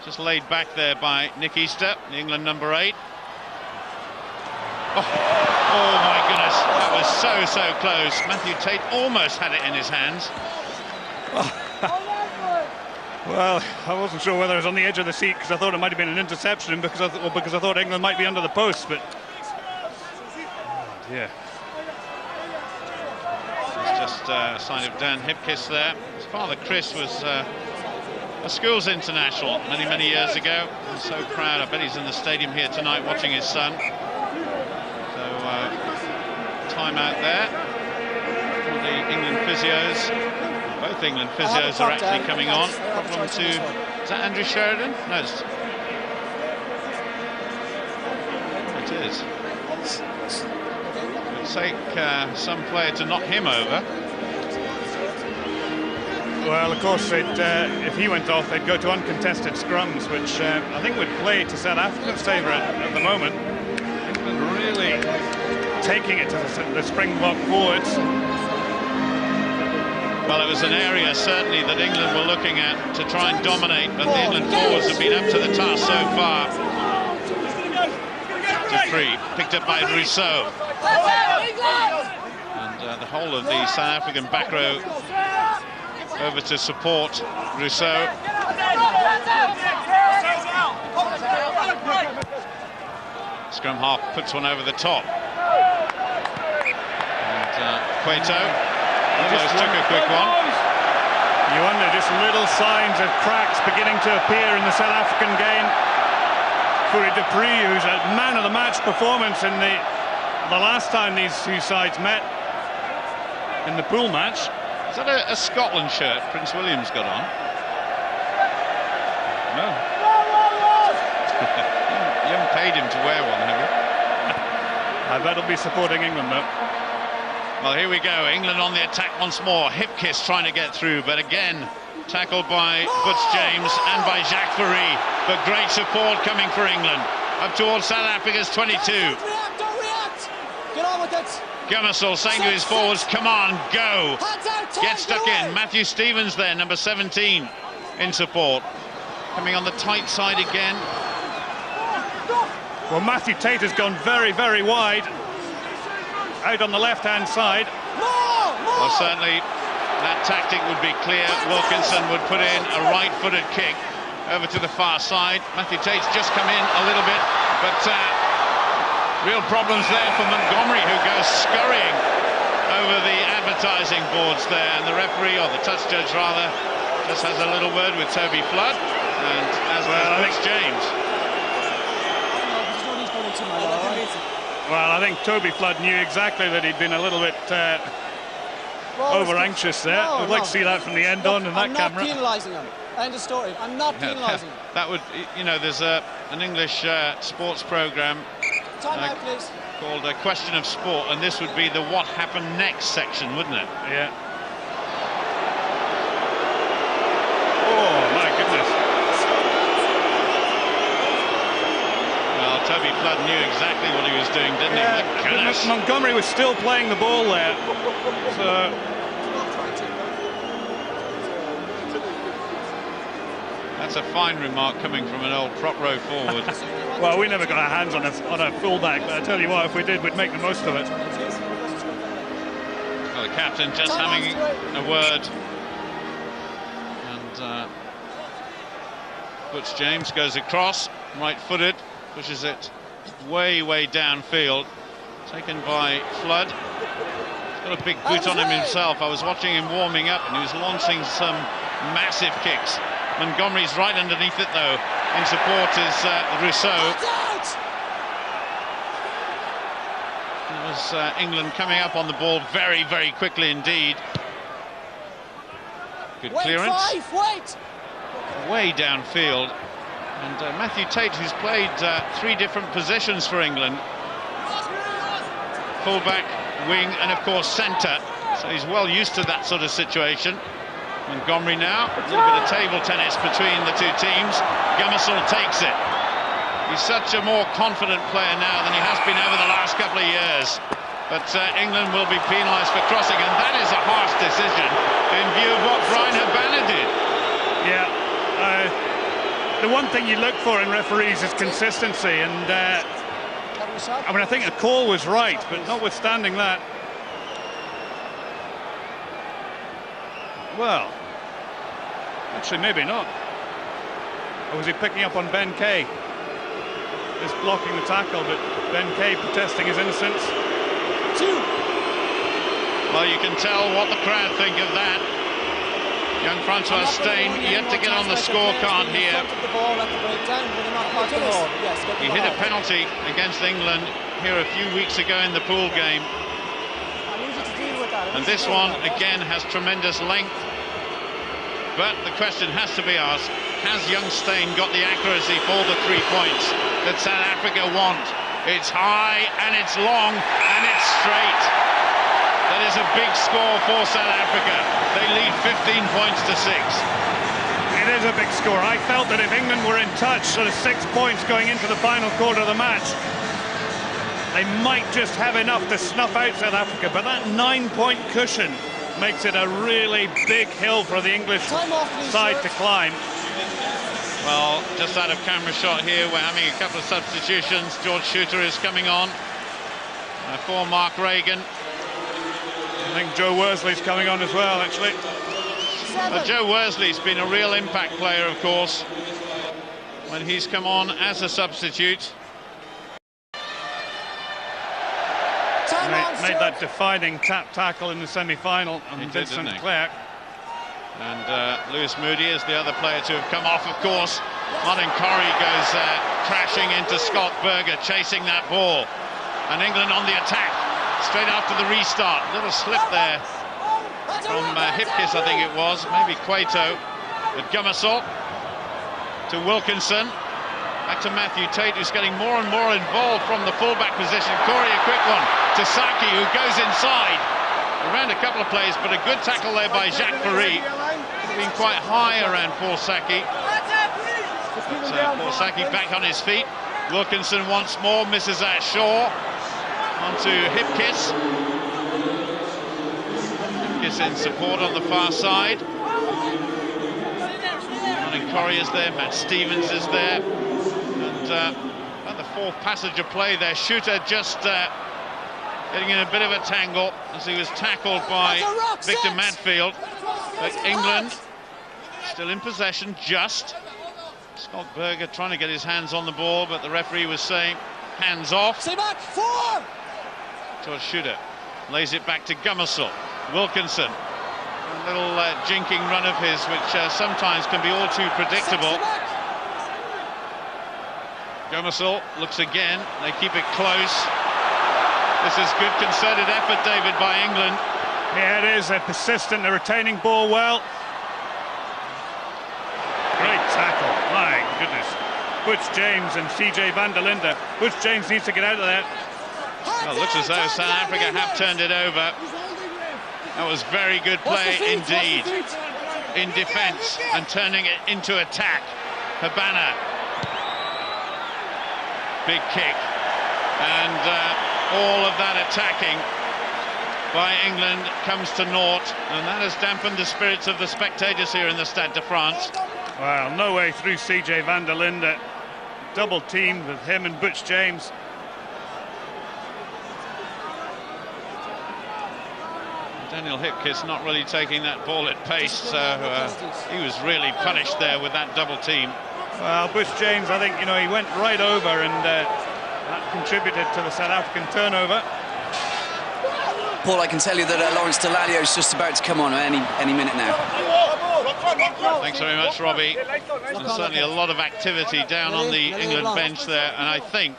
Just laid back there by Nick Easter, the England number 8. Oh my goodness, that was so close. Matthew Tait almost had it in his hands. Well, I wasn't sure whether I was on the edge of the seat because I thought it might have been an interception because I thought England might be under the post, but yeah. It's just a sign of Dan Hipkiss there. His father Chris was a schools international many years ago. I'm so proud. I bet he's in the stadium here tonight watching his son. So time out there for the England physios. Both England physios are actually coming on. Problem to, is that Andrew Sheridan? No, it is. It would take some player to knock him over. Well, of course, if he went off, they'd go to uncontested scrums, which I think would play to South Africa's favour at the moment. England really taking it to the Springbok forwards. Well, it was an area certainly that England were looking at to try and dominate, but the England forwards have been up to the task so far. Vickery picked up by Rossouw. And the whole of the South African back row over to support Rossouw. Scrum half puts one over the top. And Cueto just took a quick one. You wonder, just little signs of cracks beginning to appear in the South African game. Preez, who's a man of the match performance in the last time these two sides met in the pool match. Is that a Scotland shirt Prince William's got on? No. You haven't paid him to wear one, have you? I bet he'll be supporting England, though. Well, here we go. England on the attack once more. Hipkiss trying to get through, but again tackled by Butch James and by Jacques Fourie. But great support coming for England. Up towards South Africa's 22. Don't react! Get on with it! Gomarsall saying to his forwards, come on, go! Hands out, Get stuck in. Matthew Stevens there, number 17, in support. Coming on the tight side again. Well, Matthew Tait has gone very wide. Out on the left-hand side. Well, certainly that tactic would be clear. Wilkinson would put in a right-footed kick over to the far side. Matthew Tait's just come in a little bit, but real problems there for Montgomery, who goes scurrying over the advertising boards there, and the referee, or the touch judge rather, just has a little word with Toby Flood, and as well, Alex James. Well, I think Toby Flood knew exactly that he'd been a little bit over-anxious there. I'd like to see that from the end on in that camera. I'm not penalising him. End of story. I'm not penalising him. That would, you know, there's an English sports programme called A Question of Sport, and this would be the What Happened Next section, wouldn't it? Yeah. Oh, my goodness. Well, Toby Flood knew exactly what he was doing, didn't he? My goodness. Montgomery was still playing the ball there. So that's a fine remark coming from an old prop row forward. well, we never got our hands on a fullback, but I tell you what, if we did, we'd make the most of it. Well, the captain just having a word. And Butch James goes across, right-footed, pushes it way downfield. Taken by Flood. He's got a big boot on him himself. I was watching him warming up, and he was launching some massive kicks. Montgomery's right underneath it, though. In support is Rossouw. It was England coming up on the ball very quickly indeed. Good clearance. Way downfield. And Matthew Tait, who's played 3 different positions for England. Fullback, wing, and of course centre. So he's well used to that sort of situation. Montgomery now, a little bit of table tennis between the two teams. Gomarsall takes it. He's such a more confident player now than he has been over the last couple of years. But England will be penalised for crossing, and that is a harsh decision in view of what Habana did. Yeah, the one thing you look for in referees is consistency, and I mean, I think the call was right, but notwithstanding that, well, actually maybe not. Or was he picking up on Ben Kay? Just blocking the tackle, but Ben Kay protesting his innocence. Well, you can tell what the crowd think of that. Young Francois Steyn yet to get on the scorecard here. He hit a penalty against England here a few weeks ago in the pool game. And this one, again, has tremendous length. But the question has to be asked, has young Steyn got the accuracy for the 3 points that South Africa want? It's high, and it's long, and it's straight. That is a big score for South Africa. They lead 15 points to 6. It is a big score. I felt that if England were in touch, sort of 6 points going into the final quarter of the match, they might just have enough to snuff out South Africa, but that 9-point cushion makes it a really big hill for the English side to climb. Well, just out of camera shot here, we're having a couple of substitutions. George Chuter is coming on for Mark Regan. I think Joe Worsley's coming on as well, actually. But Joe Worsley's been a real impact player, of course, when he's come on as a substitute. Made that defining tap tackle in the semi-final on Vincent Clerc. And Lewis Moody is the other player to have come off, of course. Martin Corry goes crashing into Scott Burger, chasing that ball. And England on the attack, straight after the restart. Little slip there from Hipkiss, I think it was, maybe Cueto. But Gomarsall to Wilkinson. Back to Matthew Tait, who's getting more and more involved from the fullback position. Corry, a quick one to Sackey, who goes inside. Around a couple of plays, but a good tackle there by Fourie. Been quite high around Paul Sackey. Paul Sackey back on his feet. Wilkinson once more misses that Shaw. Onto Hipkiss. Hipkiss in support on the far side. Martin Corry is there, Matt Stevens is there. And at the fourth passage of play there, Chuter just getting in a bit of a tangle as he was tackled by Victor Matfield. But England still in possession, just. Scott Burger trying to get his hands on the ball, but the referee was saying hands off. Stay back, 4! George Chuter lays it back to Gomarsall. Wilkinson, a little jinking run of his, which sometimes can be all too predictable. Gomarsall looks again, they keep it close. This is good concerted effort, David, by England. Yeah, it is. They're persistent, they're retaining ball well. Great tackle, my goodness. Butch James and CJ van der Linde. Butch James needs to get out of there. Well, it looks as though South Africa have turned it over. That was very good play indeed. In defence and turning it into attack. Habana. Big kick. And all of that attacking by England comes to naught, and that has dampened the spirits of the spectators here in the Stade de France. Well, no way through CJ van der Linde. Double teamed with him and Butch James. Daniel Hipkiss not really taking that ball at pace, so he was really punished there with that double team. Well, Butch James, I think, you know, he went right over, and that contributed to the South African turnover. Paul, I can tell you that Lawrence Dallaglio is just about to come on any minute now. Thanks very much, Robbie. And certainly a lot of activity down on the England bench there, and I think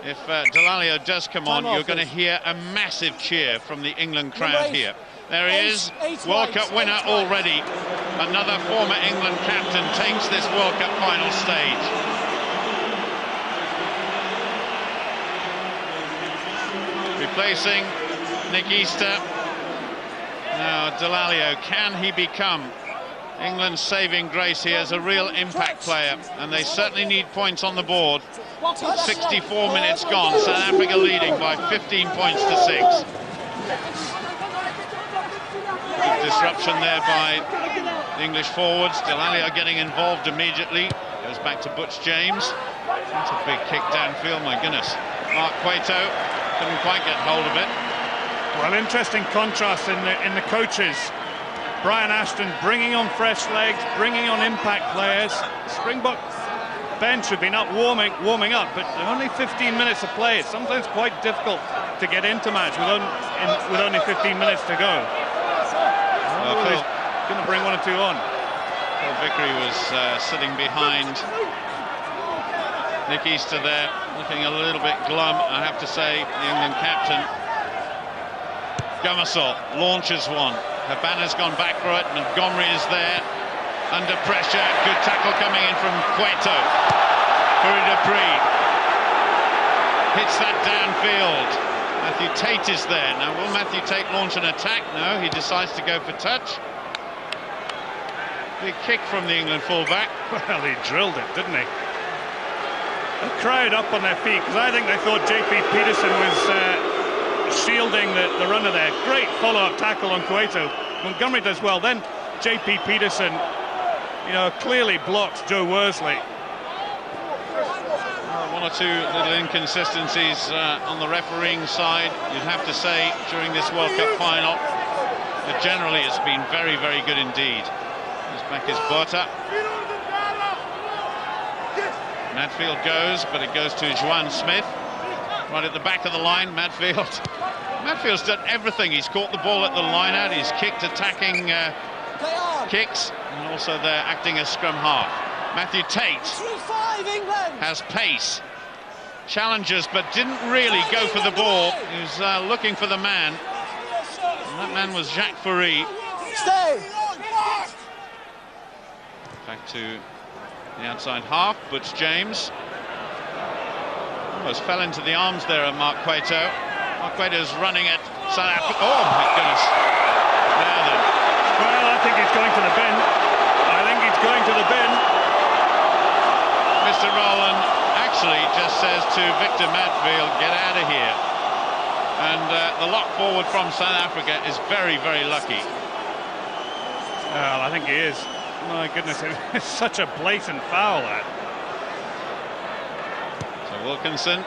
if Dallaglio does come on, you're going to hear a massive cheer from the England crowd here. There he is, World Cup winner already. Another former England captain takes this World Cup final stage. Replacing Nick Easter. Now Dallaglio, can he become England's saving grace here is a real impact player, and they certainly need points on the board. 64 minutes gone, South Africa leading by 15 points to 6. Disruption there by the English forwards. Dallaglio getting involved immediately. Goes back to Butch James. That's a big kick downfield, my goodness. Mark Cueto couldn't quite get hold of it. Well, interesting contrast in the coaches. Brian Ashton bringing on fresh legs, bringing on impact players. Springbok bench have been up warming up, but only 15 minutes of play. It's sometimes quite difficult to get into match with only 15 minutes to go. He's going to bring one or two on. Well, Vickery was sitting behind Nick Easter there, looking a little bit glum, I have to say, the England captain. Gomarsall launches one. Habana's gone back for it. Montgomery is there, under pressure. Good tackle coming in from Cueto. Preez hits that downfield. Matthew Tait is there. Now, will Matthew Tait launch an attack? No, he decides to go for touch. Big kick from the England fullback. Well, he drilled it, didn't he? The crowd up on their feet, because I think they thought JP Pietersen was shielding the runner there. Great follow-up tackle on Cueto. Montgomery does well. Then JP Pietersen, you know, clearly blocks Joe Worsley. One or two little inconsistencies on the refereeing side, you'd have to say, during this World Cup final. But generally, it's been very, very good indeed. Back is Botha. Matfield goes, but it goes to Juan Smit. Right at the back of the line, Matfield's done everything. He's caught the ball at the line out, he's kicked attacking kicks, and also they're acting as scrum half. Matthew Tait has pace. Challenges, but didn't really go for the ball. He was looking for the man. And that man was Fourie. Back to the outside half, Butch James. Almost fell into the arms there of Mark Cueto. Mark Cueto's running at South Africa. Oh my goodness. Now then. Well, I think he's going to the bin. Mr. Rowland actually just says to Victor Matfield, get out of here. And the lock forward from South Africa is very, very lucky. Well, I think he is. My goodness, it's such a blatant foul, that. So Wilkinson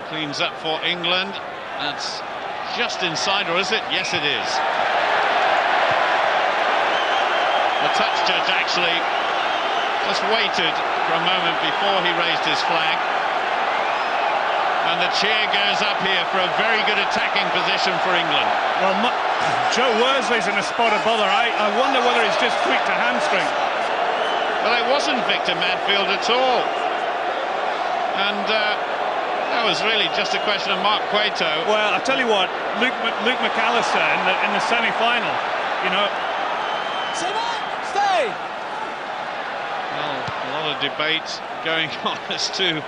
cleans up for England. That's just inside, or is it? Yes, it is. The touch judge actually just waited for a moment before he raised his flag. And the cheer goes up here for a very good attacking position for England. Well, Joe Worsley's in a spot of bother. I wonder whether he's just tweaked a hamstring. Well, it wasn't Victor Matfield at all. And that was really just a question of Mark Cueto. Well, I tell you what, Luke McAllister in the semi-final, you know. Stay. Well, a lot of debate going on as to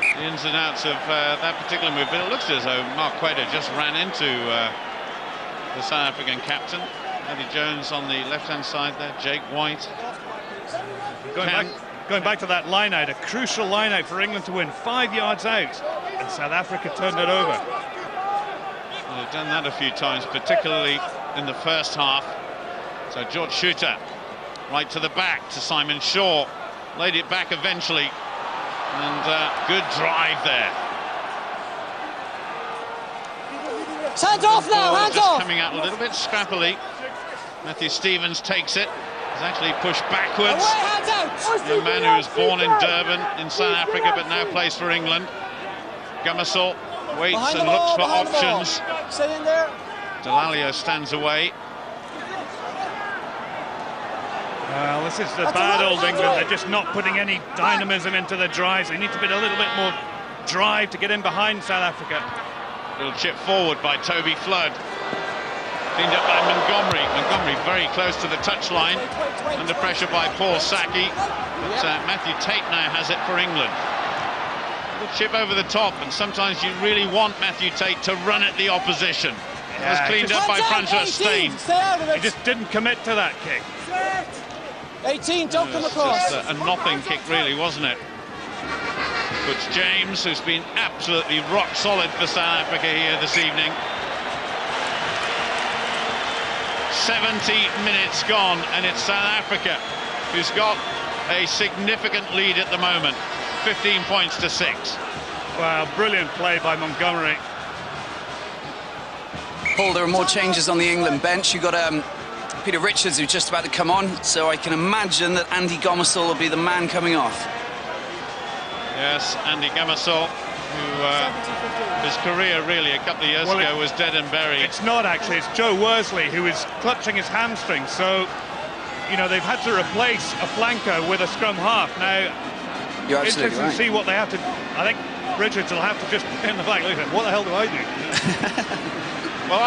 the ins and outs of that particular move, but it looks as though Mark Cueto just ran into the South African captain. Eddie Jones on the left-hand side there, Jake White. Going back to that line-out, a crucial line-out for England to win, 5 yards out, and South Africa turned it over. Well, they've done that a few times, particularly in the first half. So George Chuter, right to the back to Simon Shaw, laid it back eventually, and good drive there. Hands off now, hands off! Coming out a little bit scrappily. Matthew Stevens takes it. He's actually pushed backwards. A man who was born in Durban in South Africa but now plays for England. Gomarsall waits and looks for options. Stay in there. Dallaglio stands away. Well, this is the bad old England. They're just not putting any dynamism into the drives. They need to put a little bit more drive to get in behind South Africa. Little chip forward by Toby Flood. Cleaned up by Montgomery. Montgomery very close to the touchline. Under pressure by Paul Sackey. But Matthew Tait now has it for England. Little chip over the top, and sometimes you really want Matthew Tait to run at the opposition. It was cleaned up by Francois Steyn. Stay out of it. He just didn't commit to that kick. 18, don't come across. Just a nothing kick, really, wasn't it? But James, who's been absolutely rock solid for South Africa here this evening. 70 minutes gone, and it's South Africa who's got a significant lead at the moment. 15 points to 6. Wow, brilliant play by Montgomery. Paul, there are more changes on the England bench. You've got Peter Richards, who's just about to come on, so I can imagine that Andy Gomarsall will be the man coming off. Yes, Andy Gomarsall, who his career really a couple of years ago was dead and buried. It's not actually, it's Joe Worsley who is clutching his hamstring, so you know they've had to replace a flanker with a scrum half. Now You're absolutely right. to see what they have to. I think Richards will have to just in the flank. Look at him, what the hell do I do? Well,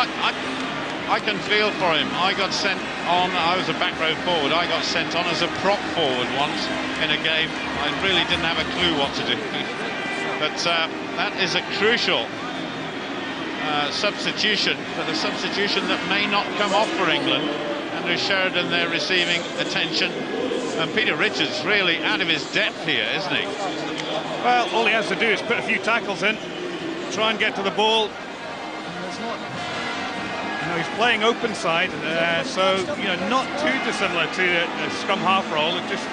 I can feel for him. I got sent on, I was a back row forward, I got sent on as a prop forward once in a game. I really didn't have a clue what to do. But that is a crucial substitution, but a substitution that may not come off for England. Andrew Sheridan there receiving attention. And Peter Richards really out of his depth here, isn't he? Well, all he has to do is put a few tackles in, try and get to the ball. You know, he's playing open side, so you know, not too dissimilar to a scrum half role. It just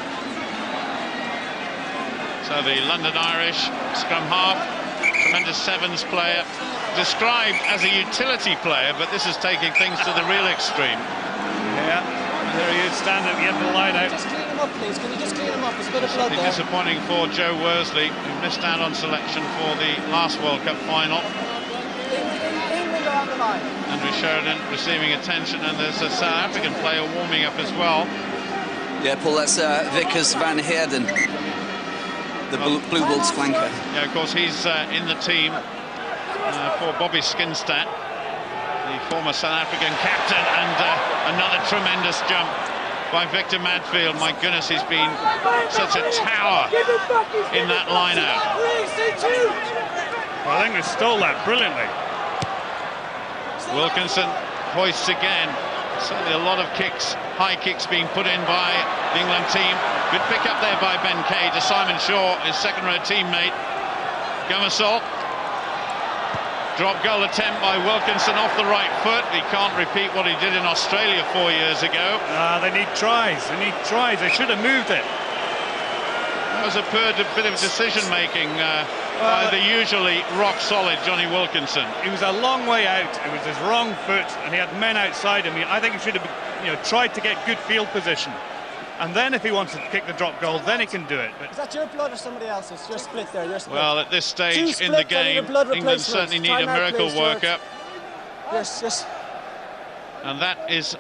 so the London Irish scrum half, tremendous sevens player, described as a utility player, but this is taking things to the real extreme. Yeah, there he is, standing at the end of the line out. Just clean him up, please. Can you just clean him up? There's a bit of blood there. Disappointing for Joe Worsley, who missed out on selection for the last World Cup final. England are on the line. Andrew Sheridan receiving attention, and there's a South African player warming up as well. Yeah, Paul, that's Vickers van Heerden, the Blue Bulls flanker. Yeah, of course, he's in the team for Bobby Skinstad, the former South African captain, and another tremendous jump by Victor Matfield. My goodness, he's been such a tower in that line-out. Well, I think they stole that brilliantly. Wilkinson hoists again. Certainly a lot of kicks, high kicks being put in by the England team. Good pick up there by Ben Kay to Simon Shaw, his second row teammate. Gomarsall. Drop goal attempt by Wilkinson off the right foot. He can't repeat what he did in Australia 4 years ago. They need tries. They need tries. They should have moved it. That was a bit of decision-making by the usually rock-solid Johnny Wilkinson. He was a long way out. It was his wrong foot, and he had men outside him. I think he should have, tried to get good field position. And then if he wants to kick the drop goal, then he can do it. But is that your blood or somebody else's? You're split there, you're split. Well, at this stage in the game, England certainly need a miracle workup. Yes. And that is,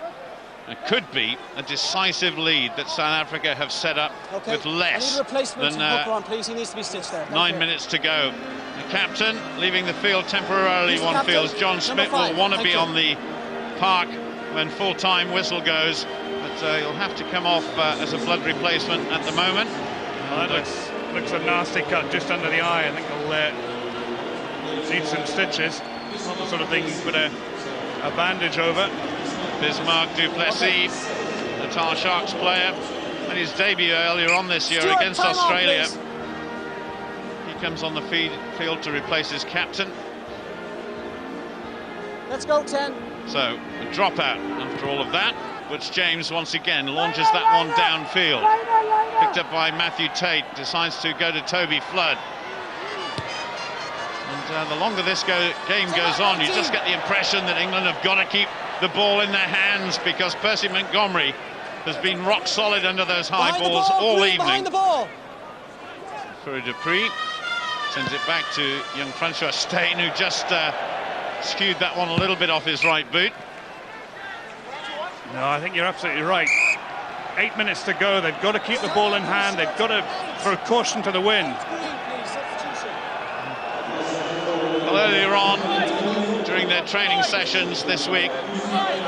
could be, a decisive lead that South Africa have set up with less than please. He needs to be stitched there. 9 minutes to go. The captain leaving the field temporarily, one feels. John Smit will want to be on the park when full-time whistle goes. But he'll have to come off as a blood replacement at the moment. That looks a nasty cut just under the eye. I think he'll need some stitches. Not the sort of thing you put a bandage over. Bismarck du Plessis, the Tar Sharks player, made his debut earlier on this year against Australia. He comes on the field to replace his captain. Let's go, 10. So, a dropout after all of that. Which James once again launches that one downfield. Picked up by Matthew Tait, decides to go to Toby Flood. And the longer this game goes on, you just get the impression that England have got to keep the ball in their hands, because Percy Montgomery has been rock solid under those high balls all evening. Behind the ball. Fourie sends it back to young Francois Steyn, who just skewed that one a little bit off his right boot. No, I think you're absolutely right. 8 minutes to go. They've got to keep the ball in hand. They've got to throw caution to the wind. Well, earlier on, during their training sessions this week,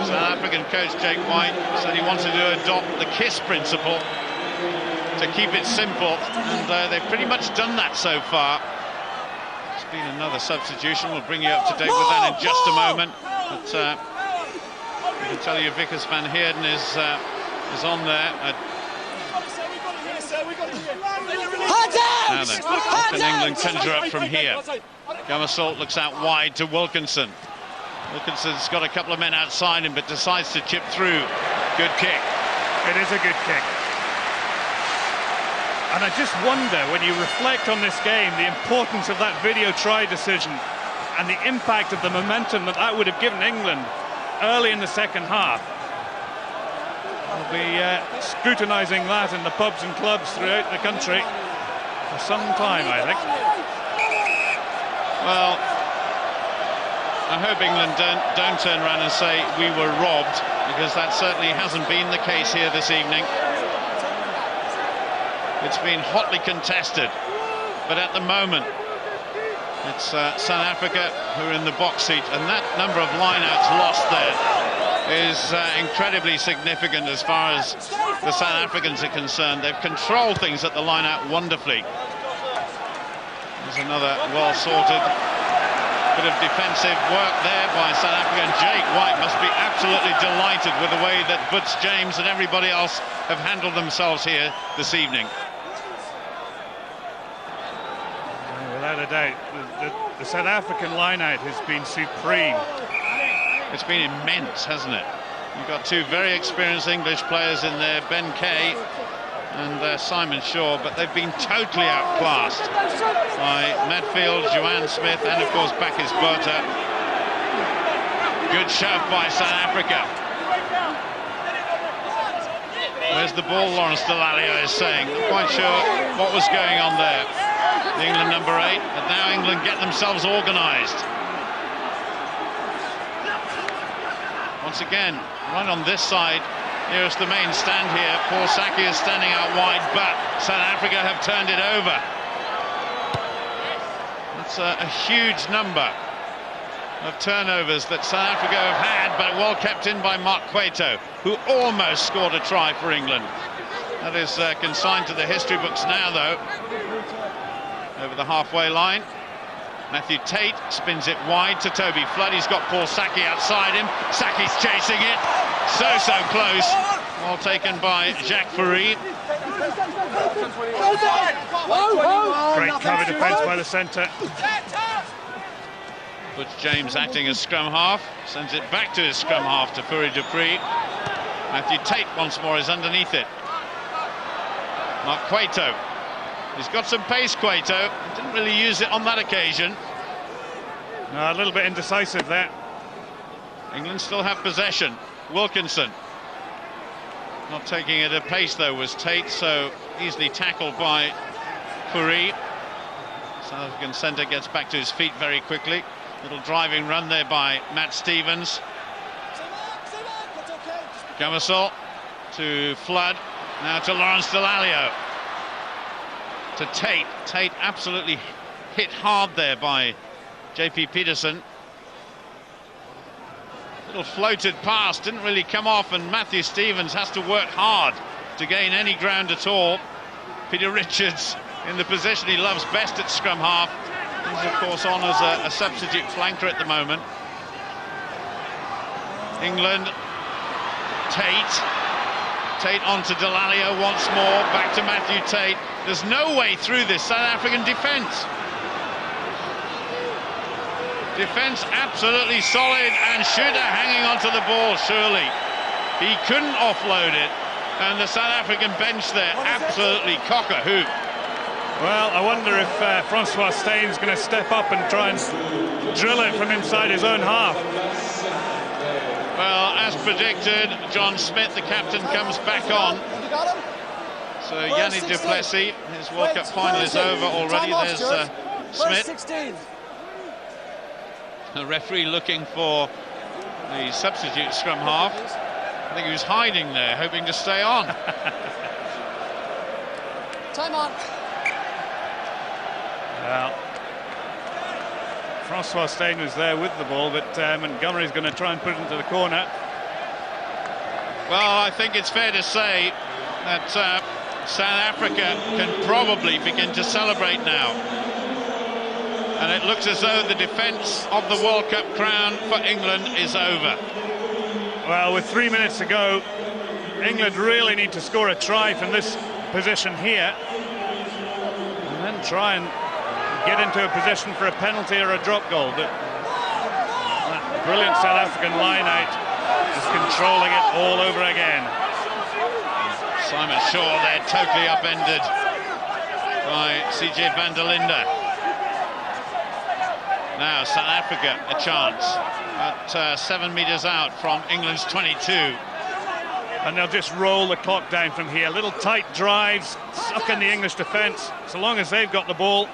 South African coach Jake White said he wanted to adopt the KISS principle to keep it simple, and they've pretty much done that so far. It's been another substitution. We'll bring you up to date with that in just a moment. But I can tell you, Vickers van Heerden is on there. Now then, what can England conjure up from here? Gomarsall looks out wide to Wilkinson. Wilkinson's got a couple of men outside him, but decides to chip through. Good kick. It is a good kick. And I just wonder, when you reflect on this game, the importance of that video try decision and the impact of the momentum that would have given England early in the second half. We'll be scrutinising that in the pubs and clubs throughout the country for some time, I think. Well, I hope England don't turn around and say we were robbed, because that certainly hasn't been the case here this evening. It's been hotly contested, but at the moment it's South Africa who are in the box seat, and that number of line-outs lost there is incredibly significant as far as the South Africans are concerned. They've controlled things at the line-out wonderfully. There's another well-sorted bit of defensive work there by South Africa, and Jake White must be absolutely delighted with the way that Butch James and everybody else have handled themselves here this evening. Without a doubt, the South African line-out has been supreme. It's been immense, hasn't it? You've got two very experienced English players in there, Ben Kay and Simon Shaw, but they've been totally outclassed by Matfield, Joanne Smith, and of course Bacchus Botha. Good shove by South Africa. Where's the ball, Lawrence Dallaglio is saying. Not quite sure what was going on there. The England number 8, but now England get themselves organised. Once again, right on this side, nearest the main stand here, poor Sackey is standing out wide, but South Africa have turned it over. That's a huge number of turnovers that South Africa have had, but well kept in by Mark Cueto, who almost scored a try for England. That is consigned to the history books now, though. Over the halfway line, Matthew Tait spins it wide to Toby Flood. He's got Paul Sackey outside him. Sackey's chasing it, so close. Well taken by Jacques Fourie. Great cover defence by the centre. Butch James acting as scrum half, sends it back to his scrum half to Fourie Dupree. Matthew Tait once more is underneath it. Mark Cueto. He's got some pace, Cueto. Didn't really use it on that occasion. No, a little bit indecisive there. England still have possession. Wilkinson. Not taking it at pace, though, was Tait, so easily tackled by Fourie. South African centre gets back to his feet very quickly. Little driving run there by Matt Stevens. Gomarsall to Flood. Now to Lawrence Dallaglio. To Tait. Tait absolutely hit hard there by JP Pietersen. Little floated pass, didn't really come off, and Matthew Stevens has to work hard to gain any ground at all. Peter Richards in the position he loves best at scrum half. He's of course on as a substitute flanker at the moment. England. Tait onto Dallaglio once more, back to Matthew Tait. There's no way through this South African defence. Defence absolutely solid, and Chuter hanging onto the ball, surely. He couldn't offload it, and the South African bench there absolutely cock-a-hoop. Well, I wonder if Francois Steyn's going to step up and try and drill it from inside his own half. Well, as predicted, John Smit, the captain, comes back on. So Yannick du Plessis, his World Cup final is over already. There's Smit. The referee looking for the substitute scrum half. I think he was hiding there, hoping to stay on. Time on. Well, Francois Steyn was there with the ball, but Montgomery's going to try and put it into the corner. Well, I think it's fair to say that South Africa can probably begin to celebrate now. And it looks as though the defence of the World Cup crown for England is over. Well, with 3 minutes to go, England really need to score a try from this position here, and then try and get into a position for a penalty or a drop goal. But that brilliant South African line-out is controlling it all over again. Simon Shaw there, totally upended by CJ van der Linde. Now South Africa a chance at 7 metres out from England's 22. And they'll just roll the clock down from here. Little tight drives, suck in the English defence. So long as they've got the ball,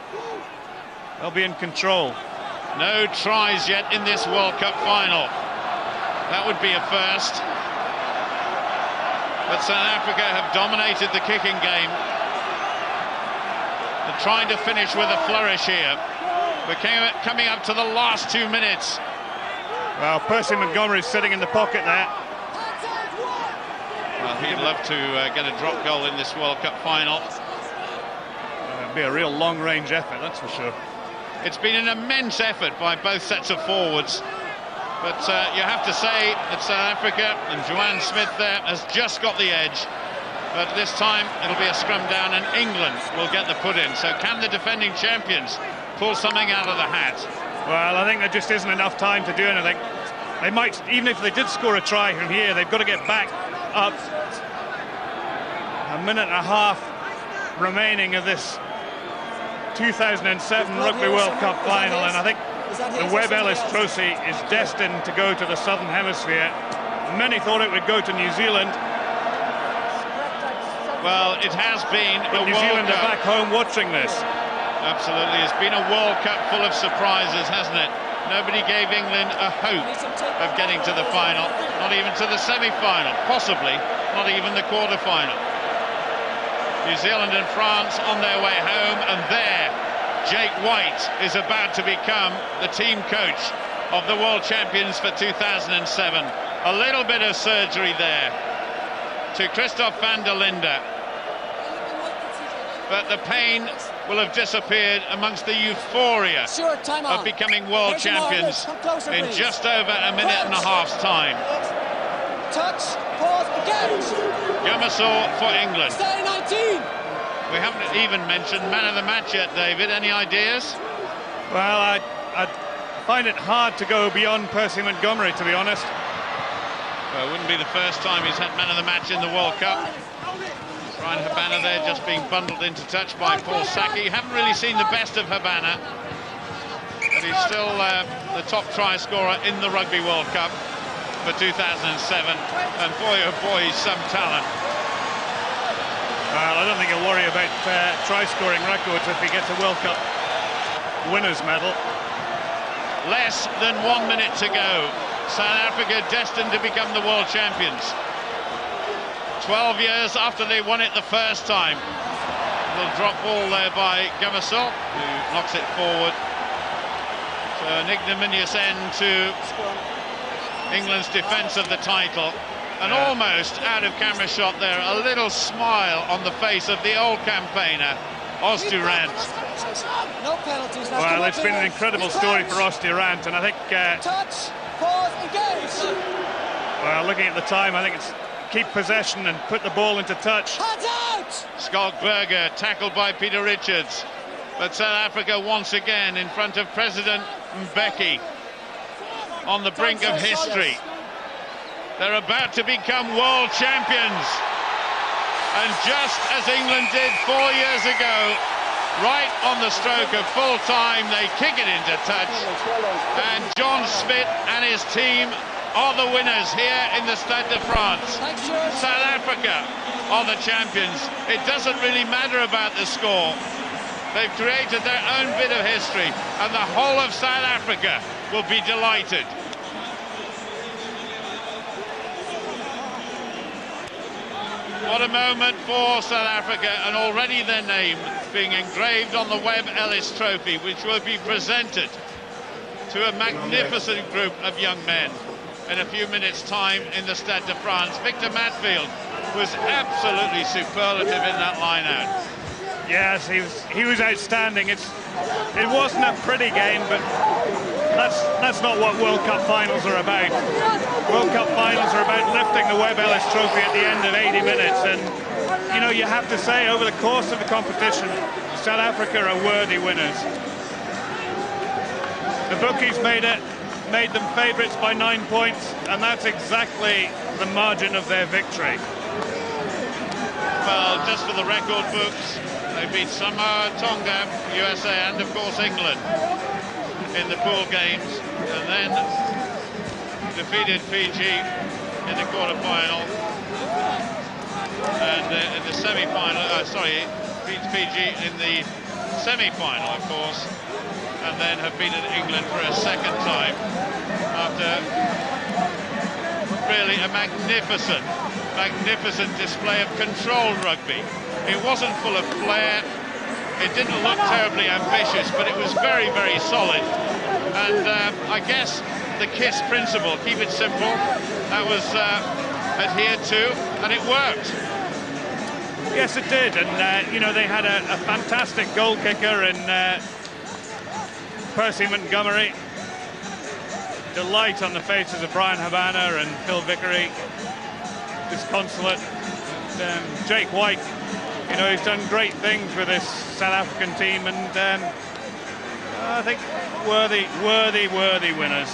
they'll be in control. No tries yet in this World Cup final. That would be a first. But South Africa have dominated the kicking game. They're trying to finish with a flourish here. We're coming up to the last 2 minutes. Well, Percy Montgomery sitting in the pocket there. Well, he'd love to get a drop goal in this World Cup final. It'll be a real long-range effort, that's for sure. It's been an immense effort by both sets of forwards. But you have to say that South Africa and Joanne Smith there has just got the edge. But this time it'll be a scrum down and England will get the put in. So can the defending champions pull something out of the hat? Well, I think there just isn't enough time to do anything. They might, even if they did score a try from here, they've got to get back up. A minute and a half remaining of this 2007 Rugby World Cup final, and I think the Webb Ellis Trophy is destined to go to the Southern Hemisphere. Many thought it would go to New Zealand. Well, it has been but a New World Zealand Cup. are back home watching this. Absolutely, it's been a World Cup full of surprises, hasn't it? Nobody gave England a hope of getting to the final, not even to the semi-final, possibly not even the quarter-final. New Zealand and France on their way home, and there Jake White is about to become the team coach of the world champions for 2007. A little bit of surgery there to Christophe van der Linde, but the pain will have disappeared amongst the euphoria of becoming world champions in just over a minute and a half's time. Touch, pause, again. Gomarsall for England. Steyn 19. We haven't even mentioned man of the match yet, David. Any ideas? Well, I find it hard to go beyond Percy Montgomery, to be honest. Well, it wouldn't be the first time he's had man of the match in the World Cup. Ryan Habana there just being bundled into touch by Paul Sackey. You haven't really seen the best of Habana, but he's still the top try scorer in the Rugby World Cup for 2007. And boy, oh boy, he's some talent. Well, I don't think he'll worry about try-scoring records if he gets a World Cup winners medal. Less than 1 minute to go. South Africa destined to become the world champions. 12 years after they won it the first time. A little drop ball there by Gomarsall, who knocks it forward. So an ignominious end to England's defence of the title. An almost out-of-camera shot there, a little smile on the face of the old campaigner, Randt. No penalties. Well, it's been an incredible story for Randt, and I think... Touch, pause, engage. Well, looking at the time, I think it's keep possession and put the ball into touch. Hands out! Skalkberger tackled by Peter Richards. But South Africa once again in front of President Mbeki on the brink of history. They're about to become world champions. And just as England did 4 years ago, right on the stroke of full time, they kick it into touch. And John Smit and his team are the winners here in the Stade de France. South Africa are the champions. It doesn't really matter about the score. They've created their own bit of history, and the whole of South Africa will be delighted. What a moment for South Africa, and already their name being engraved on the Webb Ellis Trophy, which will be presented to a magnificent group of young men in a few minutes' time in the Stade de France. Victor Matfield was absolutely superlative in that line-out. Yes, he was outstanding. It wasn't a pretty game, but that's not what World Cup finals are about. World Cup finals are about lifting the Webb Ellis Trophy at the end of 80 minutes, and you know, you have to say, over the course of the competition, South Africa are worthy winners. The bookies made them favourites by 9 points, and that's exactly the margin of their victory. Well, just for the record books, they beat Samoa, Tonga, USA, and of course England in the pool games, and then defeated Fiji in the quarter-final, and in the semi-final, beat Fiji in the semi-final, of course, and then have beaten England for a second time after really a magnificent display of controlled rugby. It wasn't full of flair, it didn't look terribly ambitious, but it was very, very solid. And I guess the KISS principle, keep it simple, that was adhered to, and it worked. Yes, it did, and you know, they had a fantastic goal kicker in Percy Montgomery. Delight on the faces of Brian Habana and Phil Vickery, disconsolate. Jake White, you know, he's done great things with this South African team, and I think worthy winners.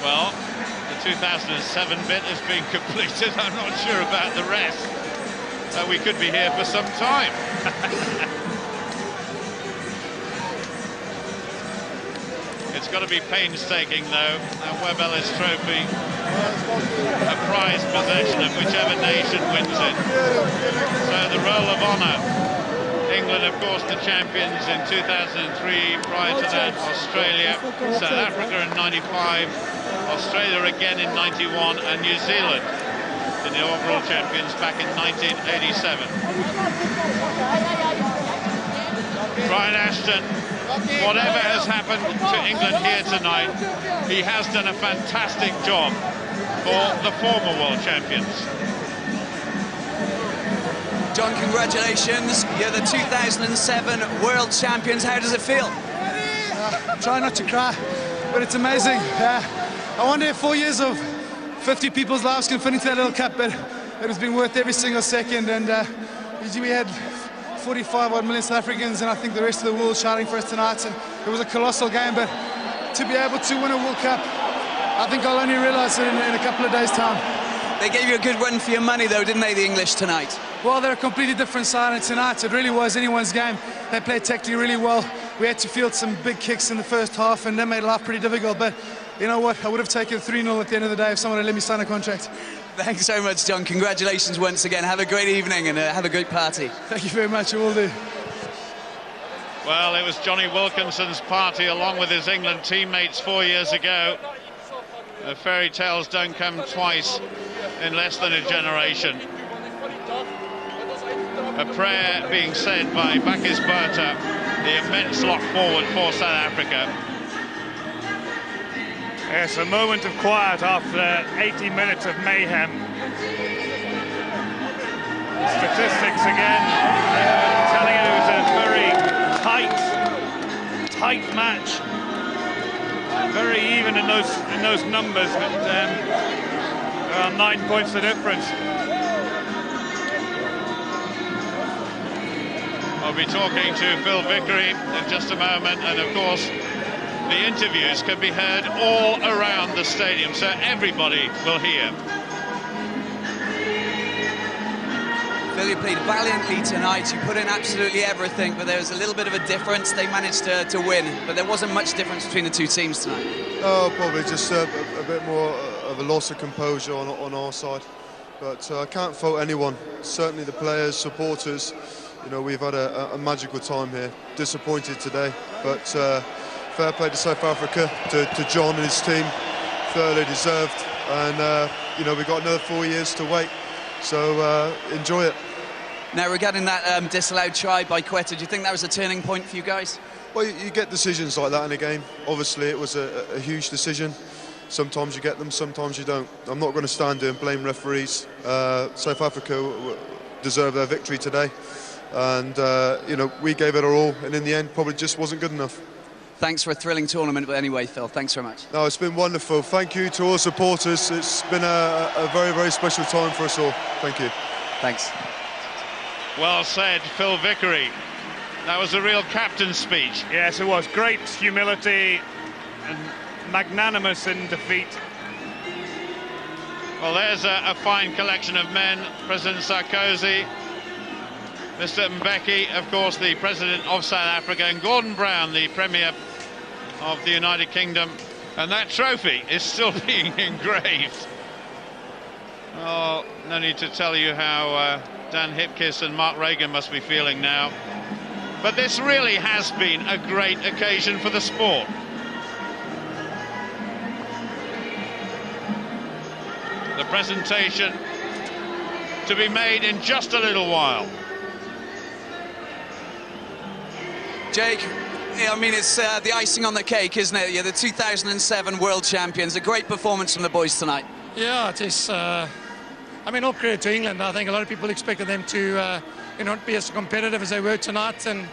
Well, the 2007 bit has been completed. I'm not sure about the rest. We could be here for some time. It's got to be painstaking, though. That Webb Ellis Trophy, a prized possession of whichever nation wins it. So the roll of honour. England, of course, the champions in 2003. Prior to that, Australia, South Africa in '95, Australia again in '91, and New Zealand in the overall champions back in 1987. Brian Ashton, whatever has happened to England here tonight, he has done a fantastic job for the former world champions. John, congratulations. You're the 2007 world champions. How does it feel? Try not to cry, but it's amazing. I wonder if 4 years of 50 people's lives can fit into that little cup, but it has been worth every single second. And we had 45 odd million South Africans, and I think the rest of the world shouting for us tonight. And it was a colossal game, but to be able to win a World Cup, I think I'll only realise it in a couple of days' time. They gave you a good run for your money, though, didn't they, the English tonight? Well, they're a completely different side, and tonight it really was anyone's game. They played tactically really well. We had to field some big kicks in the first half, and that made life pretty difficult. But you know what? I would have taken 3-0 at the end of the day if someone had let me sign a contract. Thanks so much, John. Congratulations once again. Have a great evening and have a great party. Thank you very much. I will do. Well, it was Johnny Wilkinson's party along with his England teammates 4 years ago. The fairy tales don't come twice in less than a generation. A prayer being said by Bakis Botha, the immense lock forward for South Africa. Yes, a moment of quiet after 80 minutes of mayhem. Statistics again, telling it was a very tight match. Very even in those numbers, but there are 9 points the difference. I'll be talking to Phil Vickery in just a moment, and of course the interviews can be heard all around the stadium, so everybody will hear. Phil, you played valiantly tonight. You put in absolutely everything, but there was a little bit of a difference. They managed to win, but there wasn't much difference between the two teams tonight. Oh, probably just a bit more of a loss of composure on our side. But I can't fault anyone. Certainly the players, supporters. You know, we've had a magical time here. Disappointed today, but fair play to South Africa, to John and his team. Thoroughly deserved, and you know, we've got another 4 years to wait. So enjoy it. Now, regarding that disallowed try by Cueto, do you think that was a turning point for you guys? Well, you get decisions like that in a game. Obviously, it was a huge decision. Sometimes you get them, sometimes you don't. I'm not going to stand here and blame referees. South Africa deserve their victory today. and you know, we gave it our all, and in the end probably just wasn't good enough. Thanks for a thrilling tournament, but anyway, Phil, thanks very much. No, it's been wonderful. Thank you to all supporters. It's been a very, very special time for us all. Thank you. Thanks. Well said, Phil Vickery. That was a real captain's speech. Yes, it was. Great humility and magnanimous in defeat. Well, there's a fine collection of men. President Sarkozy, Mr. Mbeki, of course, the President of South Africa, and Gordon Brown, the Premier of the United Kingdom. And that trophy is still being engraved. Oh, no need to tell you how Dan Hipkiss and Mark Regan must be feeling now. But this really has been a great occasion for the sport. The presentation to be made in just a little while. Jake, I mean, it's the icing on the cake, isn't it? You're the 2007 World Champions. A great performance from the boys tonight. Yeah, it is. I mean, all credit to England. I think a lot of people expected them to, you know, not be as competitive as they were tonight. And,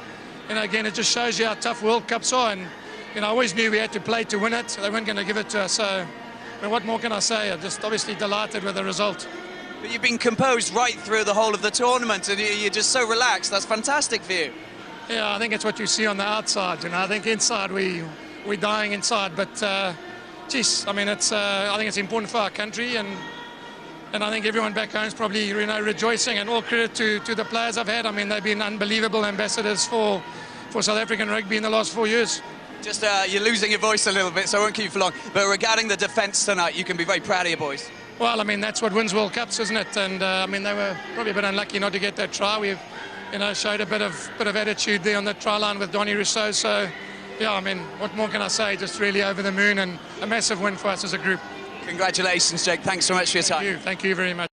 you know, again, it just shows you how tough World Cups are. And, you know, I always knew we had to play to win it. So they weren't going to give it to us. So, I mean, what more can I say? I'm just obviously delighted with the result. But you've been composed right through the whole of the tournament, and you're just so relaxed. That's fantastic for you. Yeah, I think it's what you see on the outside. You know, I think inside we're dying inside. But, geez, I mean, it's I think it's important for our country, and I think everyone back home is probably, you know, rejoicing. And all credit to the players I've had. I mean, they've been unbelievable ambassadors for South African rugby in the last 4 years. Just you're losing your voice a little bit, so I won't keep you for long. But regarding the defence tonight, you can be very proud of your boys. Well, I mean, that's what wins World Cups, isn't it? And I mean, they were probably a bit unlucky not to get that try. We've, you know, showed a bit of attitude there on the try line with Donny Rossouw. So, yeah, I mean, what more can I say? Just really over the moon, and a massive win for us as a group. Congratulations, Jake. Thanks so much for your time. Thank you very much.